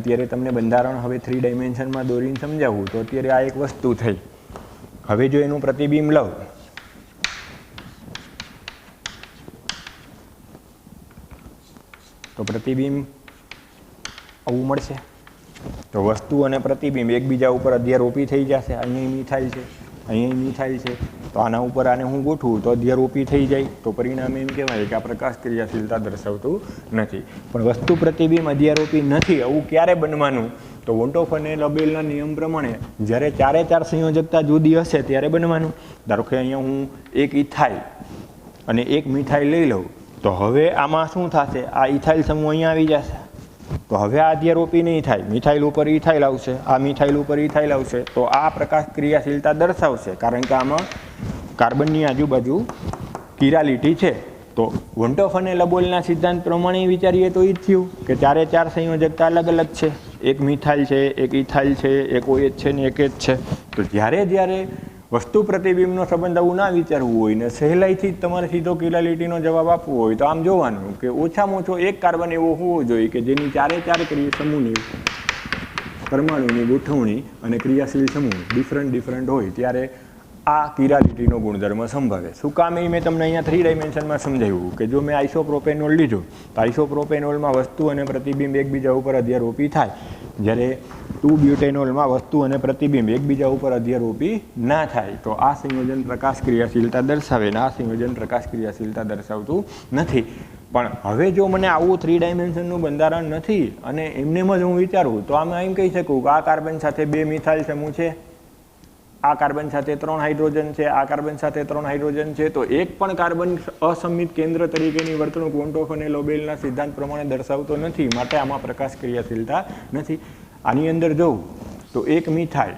અત્યારે તમને બંધારણ હવે 3 ડાયમેન્શનમાં દોરીને સમજાવું તો અત્યારે આ એક વસ્તુ થઈ. હવે જો એનું પ્રતિબિંબ લઉં તો પ્રતિબિંબ આવું મળશે. તો વસ્તુ અને પ્રતિબિંબ એકબીજા ઉપર અધ્યારોપી થઈ જશે. અહીંયા મિથાઇલ છે, અહીંયા મિથાઇલ છે, તો આના ઉપર આને હું ગોઠવું તો અધ્યારોપી થઈ જાય. તો પરિણામે એમ કહેવાય કે આ પ્રકાશ ક્રિયાશીલતા દર્શાવતું નથી. પણ વસ્તુ પ્રતિબિંબ અધ્યારોપી નથી આવું ક્યારે બનવાનું? તો વોન્ટોફ અને લબેલના નિયમ પ્રમાણે જ્યારે 4 સંયોજકતા જુદી હશે ત્યારે બનવાનું. ધારો કે અહીંયા હું 1 ઇથાઇલ અને 1 મિથાઇલ લઈ લઉં તો હવે આમાં શું થશે? આ ઇથાઇલ સમૂહ અહીંયા આવી જશે. તો હવે આ અધ્યારોપી નહીં થાય. મિથાઇલ ઉપર ઇથાઇલ આવશે, આ મિથાઇલ ઉપર ઇથાઇલ આવશે. તો આ પ્રકાશ ક્રિયાશીલતા દર્શાવશે કારણ કે આમાં કાર્બનની આજુબાજુ કિરાલિટી છે. તો વોન્ટોફ અને લબેલના સિદ્ધાંત પ્રમાણે વિચારીએ તો એ જ થયું કે 4 સંયોજકતા અલગ અલગ છે. એક મિથાઇલ છે, એક ઇથાઇલ છે, એક OH છે ને એક H છે. તો જ્યારે વસ્તુ પ્રતિબિંબનો સંબંધ આવું ના વિચારવું હોય ને સહેલાઈથી જ તમારે સીધો કિરાલિટીનો જવાબ આપવો હોય તો આમ જોવાનું કે ઓછામાં ઓછો એક કાર્બન એવો હોવો જોઈએ કે જેની ચારે ચાર સમૂહની પરમાણુની ગોઠવણી અને ક્રિયાશીલ સમૂહ ડિફરન્ટ હોય ત્યારે આ કિરાલિટીનો ગુણધર્મ સંભવે. શું કામ એ મેં તમને અહીંયા 3 ડાયમેન્શનમાં સમજાવ્યું કે જો મેં આઇસોપ્રોપેનોલ લીધું તો આઇસોપ્રોપેનોલમાં વસ્તુ અને પ્રતિબિંબ એકબીજા ઉપર અધ્યારોપી થાય, જ્યારે 2-બ્યુટેનોલમાં વસ્તુ અને પ્રતિબિંબ એકબીજા ઉપર અધ્યારોપી ના થાય. તો આ સંયોજન પ્રકાશ ક્રિયાશીલતા દર્શાવે ને આ સંયોજન પ્રકાશ ક્રિયાશીલતા દર્શાવતું નથી. પણ હવે જો મને આવું 3 ડાયમેન્શનનું બંધારણ નથી અને એમનેમ જ હું વિચારું તો આમાં એમ કહી શકું કે આ કાર્બન સાથે 2 મિથાઇલ સમૂહ છે, આ કાર્બન સાથે 3 હાઇડ્રોજન છે, આ કાર્બન સાથે 3 હાઇડ્રોજન છે. તો એક પણ કાર્બન અસમિત કેન્દ્ર તરીકેની વર્તણૂક વોન્ટોફ અને લોબેલના સિદ્ધાંત પ્રમાણે દર્શાવતો નથી, માટે આમાં પ્રકાશ ક્રિયાશીલતા નથી. આની અંદર જોઉં તો એક મિથાઇલ,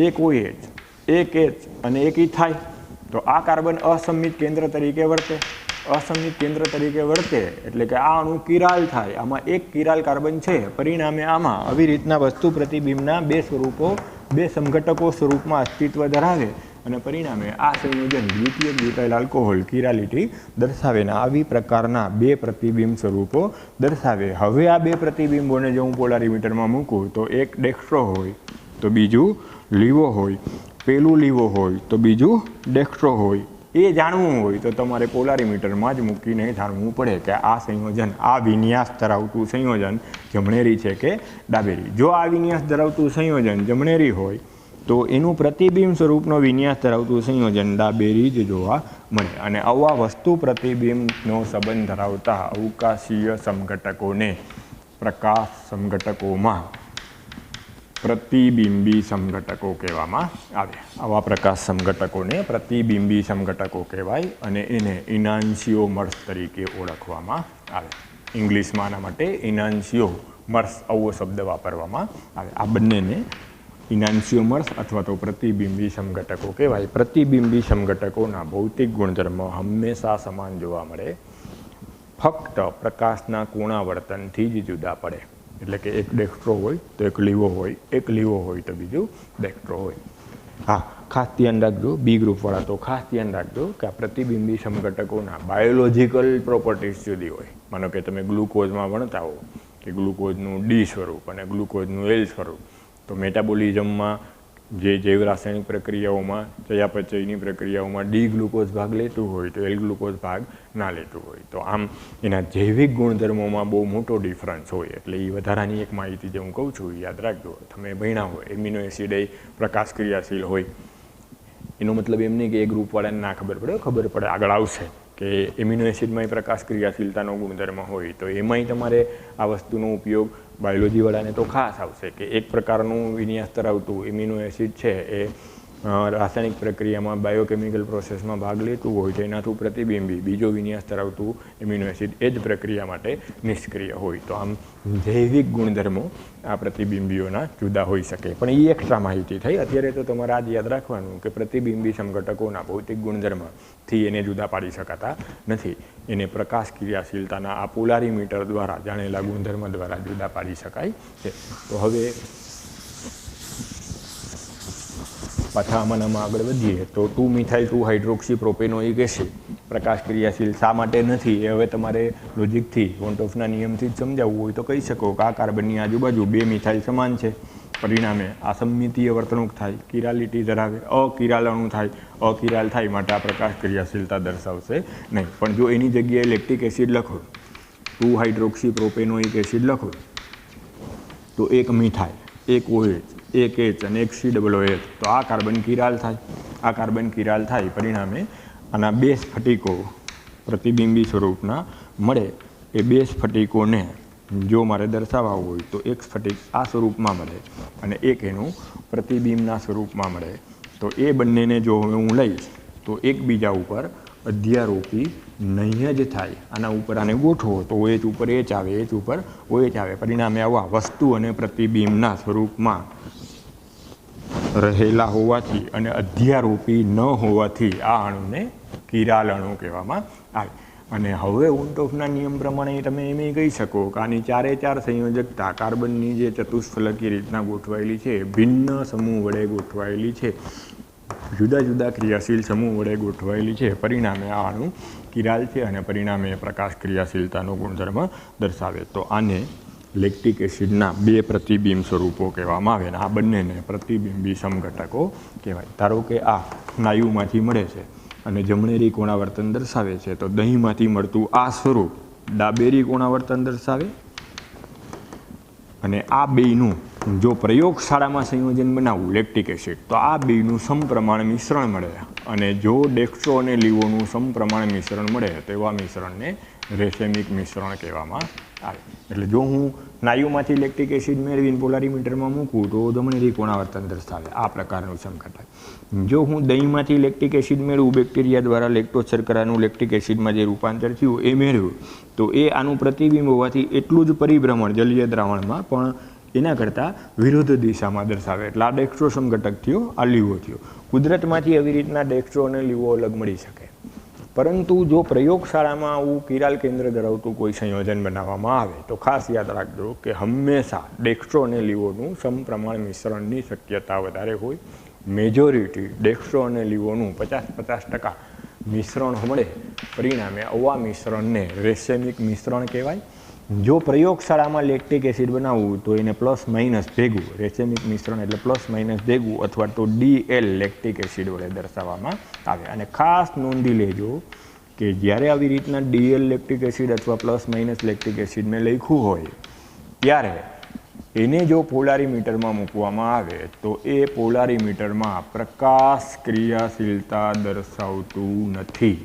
એક OH, એક H અને એક ઇથાઇલ. તો આ કાર્બન અસમિત કેન્દ્ર તરીકે વર્તે. અસમિત કેન્દ્ર તરીકે વર્તે એટલે કે આ અણુ કિરાલ થાય. આમાં એક કિરાલ કાર્બન છે. પરિણામે આમાં આવી રીતના વસ્તુ પ્રતિબિંબના 2 સ્વરૂપો, 2 સમઘટકો સ્વરૂપમાં અસ્તિત્વ ધરાવે અને પરિણામે આ સંયોજન દ્વિતીય બ્યુટાઇલ આલ્કોહોલ કિરાલિટી દર્શાવે ને આવી પ્રકારના 2 પ્રતિબિંબ સ્વરૂપો દર્શાવે. હવે આ 2 પ્રતિબિંબોને જો હું પોલારીમીટરમાં મૂકું તો એક ડેક્સ્ટ્રો હોય તો બીજું લીવો હોય, પેલું લીવો હોય તો બીજું ડેક્સ્ટ્રો હોય. એ જાણવું હોય તો તમારે પોલારીમીટરમાં જ મૂકીને જાણવું પડે કે આ સંયોજન, આ વિન્યાસ ધરાવતું સંયોજન જમણેરી છે કે ડાબેરી. જો આ વિન્યાસ ધરાવતું સંયોજન જમણેરી હોય તો એનું પ્રતિબિંબ સ્વરૂપનો વિન્યાસ ધરાવતું સંયોજન ડાબેરી જ જોવા મળે. અને આવા વસ્તુ પ્રતિબિંબનો સંબંધ ધરાવતા અવકાશીય સમઘટકોને પ્રકાશ સમઘટકોમાં પ્રતિબિંબી સમઘટકો કહેવામાં આવે. આવા પ્રકાશ સમઘટકોને પ્રતિબિંબી સમઘટકો કહેવાય અને એને ઇનાન્સિયોમર્સ તરીકે ઓળખવામાં આવે. ઇંગ્લિશમાં આના માટે ઇનાન્સિયોમર્સ આવો શબ્દ વાપરવામાં આવે. આ બંનેને ઇનાન્સિયોમર્સ અથવા તો પ્રતિબિંબી સમઘટકો કહેવાય. પ્રતિબિંબી સમઘટકોના ભૌતિક ગુણધર્મો હંમેશા સમાન જોવા મળે, ફક્ત પ્રકાશના કોણાવર્તનથી જ જુદા પડે. એટલે કે એક ડેક્સ્ટ્રો હોય તો એક લીવો હોય, એક લીવો હોય તો બીજું ડેક્સ્ટ્રો હોય. હા, ખાસ ધ્યાન રાખજો બી ગ્રુપવાળા, તો ખાસ ધ્યાન રાખજો કે આ પ્રતિબિંબી સમઘટકોના બાયોલોજિકલ પ્રોપર્ટીઝ જુદી હોય. માનો કે તમે ગ્લુકોઝમાં ભણતા હો કે ગ્લુકોઝનું ડી સ્વરૂપ અને ગ્લુકોઝનું એલ સ્વરૂપ, તો મેટાબોલિઝમમાં જે જૈવ રાસાયણિક પ્રક્રિયાઓમાં, ચયાપચયની પ્રક્રિયાઓમાં ડી ગ્લુકોઝ ભાગ લેતું હોય તો એલ ગ્લુકોઝ ભાગ ના લેતું હોય. તો આમ એના જૈવિક ગુણધર્મોમાં બહુ મોટો ડિફરન્સ હોય. એટલે એ વધારાની એક માહિતી જે હું કહું છું યાદ રાખજો. તમે ભણ્યા હોય એમિનો એસિડ એ પ્રકાશ ક્રિયાશીલ હોય, એનો મતલબ એમ નહીં કે એ ગ્રુપવાળાને ના ખબર પડે, ખબર પડે, આગળ આવશે કે એમિનો એસિડમાંય પ્રકાશ ક્રિયાશીલતાનો ગુણધર્મ હોય. તો એમાંય તમારે આ વસ્તુનો ઉપયોગ બાયોલોજીવાળાને તો ખાસ આવશે કે એક પ્રકારનું વિન્યાસ ધરાવતું એમિનો એસિડ છે એ રાસાયણિક પ્રક્રિયામાં બાયોકેમિકલ પ્રોસેસમાં ભાગ લેતું હોય તો એનાથી પ્રતિબિંબી બીજો વિન્યાસ ધરાવતું એમિનો એસિડ એ જ પ્રક્રિયા માટે નિષ્ક્રિય હોય. તો આમ જૈવિક ગુણધર્મો આ પ્રતિબિંબીઓના જુદા હોઈ શકે. પણ એ એક્સ્ટ્રા માહિતી થઈ. અત્યારે તો તમારે આ જ યાદ રાખવાનું કે પ્રતિબિંબી સમઘટકોના ભૌતિક ગુણધર્મથી એને જુદા પાડી શકાતા નથી. એને પ્રકાશ ક્રિયાશીલતાના આ પોલારીમીટર દ્વારા જાણેલા ગુણધર્મ દ્વારા જુદા પાડી શકાય છે. તો હવે પાછા આમાં આગળ વધીએ તો 2-મિથાઇલ 2-હાઇડ્રોક્સી પ્રોપેનોઇક એસિડ પ્રકાશ ક્રિયાશીલ શા માટે નથી એ હવે તમારે લોજિકથી વોન્ટોફના નિયમથી જ સમજાવવું હોય તો કહી શકો કે આ કાર્બનની આજુબાજુ 2 મિથાઇલ સમાન છે. પરિણામે અસમિતીય વર્તણૂક થાય, કિરાલિટી ધરાવે, અકિરાલ અણુ થાય. અકિરાલ થાય માટે આ પ્રકાશ ક્રિયાશીલતા દર્શાવશે નહીં. પણ જો એની જગ્યાએ લેક્ટિક એસિડ લખો, 2-હાઇડ્રોક્સી પ્રોપેનોઇક એસિડ લખો તો એક મિથાઇલ, એક OH, એક H અને એક COOH, તો આ કાર્બન કિરાલ થાય. આ કાર્બન કિરાલ થાય પરિણામે આના 2 સ્ફટિકો પ્રતિબિંબી સ્વરૂપના મળે. એ 2 સ્ફટિકોને જો મારે દર્શાવવા હોય તો એક સ્ફટિક આ સ્વરૂપમાં મળે અને એક એનું પ્રતિબિંબના સ્વરૂપમાં મળે. તો એ બંનેને જો હવે હું લઈશ તો એકબીજા ઉપર અધ્યારોપી નહીં જ થાય. આના ઉપર આને ગોઠવો તો OH ઉપર H આવે, H ઉપર OH આવે. પરિણામે આવા વસ્તુ અને પ્રતિબિંબના સ્વરૂપમાં રહેલા હોવાથી અને અધ્યારોપી ન હોવાથી આ અણુને કિરાલ અણુ કહેવામાં આવે. અને હવે ઊંટોફના નિયમ પ્રમાણે તમે એમ કહી શકો કે આની ચારે ચાર સંયોજકતા કાર્બનની જે ચતુષ્ફલકી રીતના ગોઠવાયેલી છે, ભિન્ન સમૂહ વડે ગોઠવાયેલી છે, જુદા જુદા ક્રિયાશીલ સમૂહ વડે ગોઠવાયેલી છે, પરિણામે આ અણુ કિરાલ છે અને પરિણામે પ્રકાશ ક્રિયાશીલતાનો ગુણધર્મ દર્શાવે. તો આને લેક્ટિક એસિડના બે પ્રતિબિંબ સ્વરૂપો કહેવામાં આવે અને આ બંનેને પ્રતિબિંબી સમઘટકો કહેવાય. ધારો કે આ સ્નાયુમાંથી મળે છે અને જમણેરી કોણાવર્તન દર્શાવે છે, તો દહીંમાંથી મળતું આ સ્વરૂપ ડાબેરી કોણાવર્તન દર્શાવે અને આ બેયનું જો પ્રયોગશાળામાં સંયોજન બનાવવું લેક્ટિક એસિડ, તો આ બેયનું સમપ્રમાણ મિશ્રણ મળે અને જો ડેક્સ્ટ્રો અને લીવોનું સમપ્રમાણ મિશ્રણ મળે તો એવા મિશ્રણને રેસેમિક મિશ્રણ કહેવામાં આવે. એટલે જો હું સ્નાયુમાંથી લેક્ટિક એસિડ મેળવીને પોલારીમીટરમાં મૂકું તો જમણેરી કોણાવર્તન દર્શાવે આ પ્રકારનું સમઘટક. જો હું દહીંમાંથી લેક્ટિક એસિડ મેળવું, બેક્ટેરિયા દ્વારા લેક્ટોઝ શર્કરાનું લેક્ટિક એસિડમાં જે રૂપાંતર થયું એ મેળવ્યું, તો એ આનું પ્રતિબિંબ હોવાથી એટલું જ પરિભ્રમણ જલીય દ્રાવણમાં પણ એના કરતાં વિરુદ્ધ દિશામાં દર્શાવે. એટલે આ ડેક્સ્ટ્રો સમઘટક થયો, આ લીવો થયો. કુદરતમાંથી આવી રીતના ડેક્સ્ટ્રો અને લીવો અલગ મળી શકે, પરંતુ જો પ્રયોગશાળામાં આવું કિરાલ કેન્દ્ર ધરાવતું કોઈ સંયોજન બનાવવામાં આવે તો ખાસ યાદ રાખજો કે હંમેશા ડેક્સ્ટ્રો અને લીવોનું સમપ્રમાણ મિશ્રણની શક્યતા વધારે હોય. મેજોરિટી ડેક્સ્ટ્રો અને લીવોનું 50% મિશ્રણ મળે, પરિણામે આવા મિશ્રણને રેસેમિક મિશ્રણ કહેવાય. જો પ્રયોગશાળામાં લેક્ટિક એસિડ બનાવવું તો એને પ્લસ માઇનસ ભેગું, રેસેમિક મિશ્રણ એટલે પ્લસ માઇનસ ભેગું અથવા તો DL લેક્ટિક એસિડ વડે દર્શાવવામાં આવે. અને ખાસ નોંધી લેજો કે જ્યારે આવી રીતના DL લેક્ટિક એસિડ અથવા પ્લસ માઇનસ લેક્ટિક એસિડ મેં લખ્યું હોય ત્યારે એને જો પોલારીમીટરમાં મૂકવામાં આવે તો એ પોલારીમીટરમાં પ્રકાશ ક્રિયાશીલતા દર્શાવતું નથી.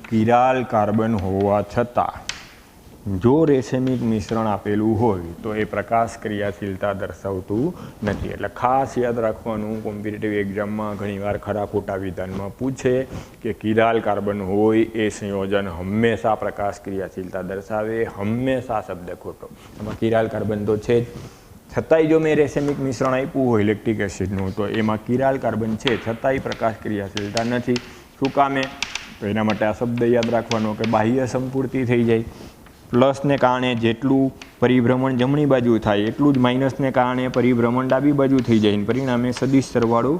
કિરાલ કાર્બન હોવા છતાં જો રેસેમિક મિશ્રણ આપેલું હોય તો એ પ્રકાશ ક્રિયાશીલતા દર્શાવતું નથી. એટલે ખાસ યાદ રાખવાનું, કોમ્પિટિટિવ એક્ઝામમાં ઘણીવાર ખરા ખોટા વિધાનમાં પૂછે કે કિરાલ કાર્બન હોય એ સંયોજન હંમેશા પ્રકાશ ક્રિયાશીલતા દર્શાવે, હંમેશા શબ્દ ખોટો. એમાં કિરાલ કાર્બન તો છે જ, છતાંય જો મેં રેસેમિક મિશ્રણ આપ્યું હોય લેક્ટિક એસિડનું તો એમાં કિરાલ કાર્બન છે છતાંય પ્રકાશ ક્રિયાશીલતા નથી. શું કામે? તો એના માટે આ શબ્દ યાદ રાખવાનો કે બાહ્ય સંપૂર્તિ થઈ જાય. પ્લસને કારણે જેટલું પરિભ્રમણ જમણી બાજુ થાય એટલું જ માઇનસને કારણે પરિભ્રમણ ડાબી બાજુ થઈ જાય, પરિણામે સદિશ સરવાળો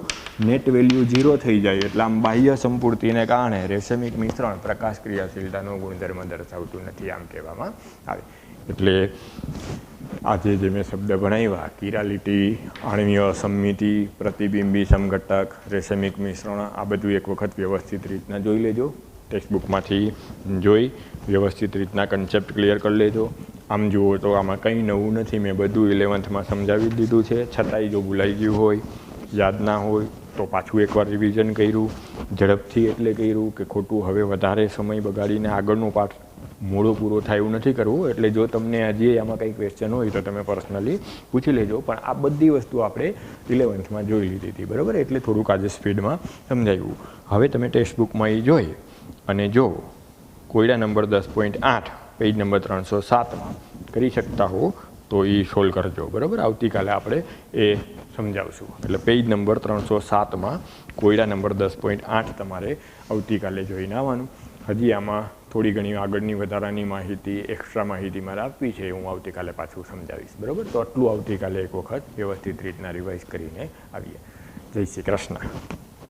નેટ વેલ્યુ 0 થઈ જાય. એટલે આમ બાહ્ય સંપૂર્તિને કારણે રેસેમિક મિશ્રણ પ્રકાશ ક્રિયાશીલતાનો ગુણધર્મ દર્શાવતું નથી, આમ કહેવામાં આવે. એટલે આજે જે મેં શબ્દ ભણાવ્યા, કિરાલિટી, આણ્વીય સમમિતિ, પ્રતિબિંબી સમઘટક, રેસેમિક મિશ્રણ, આ બધું એક વખત વ્યવસ્થિત રીતના જોઈ લેજો. ટેક્સ્ટબુકમાંથી જોઈ વ્યવસ્થિત રીતના કન્સેપ્ટ ક્લિયર કરી લેજો. આમ જુઓ તો આમાં કંઈ નવું નથી, મેં બધું 11th સમજાવી દીધું છે. છતાંય જો ભૂલાઈ ગયું હોય, યાદ ના હોય તો પાછું એકવાર રિવિઝન કર્યું, ઝડપથી એટલે કર્યું કે ખોટું હવે વધારે સમય બગાડીને આગળનો પાઠ મોડો પૂરો થાય એવું નથી કરવું. એટલે જો તમને હજી આમાં કંઈ ક્વેશ્ચન હોય તો તમે પર્સનલી પૂછી લેજો. પણ આ બધી વસ્તુ આપણે 11th જોઈ લીધી હતી, બરાબર? એટલે થોડુંક આજે સ્પીડમાં સમજાવ્યું. હવે તમે ટેક્સ્ટબુકમાં એ જોઈ અને જો કોયડા નંબર 10.8 પેજ નંબર 307માં કરી શકતા હો તો એ સોલ્વ કરજો, બરાબર? આવતીકાલે આપણે એ સમજાવશું. એટલે પેજ નંબર 307માં કોયડા નંબર 10.8 તમારે આવતીકાલે જોઈને આવવાનું. હજી આમાં થોડી ઘણી આગળની વધારાની માહિતી, એક્સ્ટ્રા માહિતી મારે આપવી છે, હું આવતીકાલે પાછું સમજાવીશ, બરાબર? તો આટલું આવતીકાલે એક વખત વ્યવસ્થિત રીતના રિવાઇઝ કરીને આવીએ. જય શ્રી કૃષ્ણ.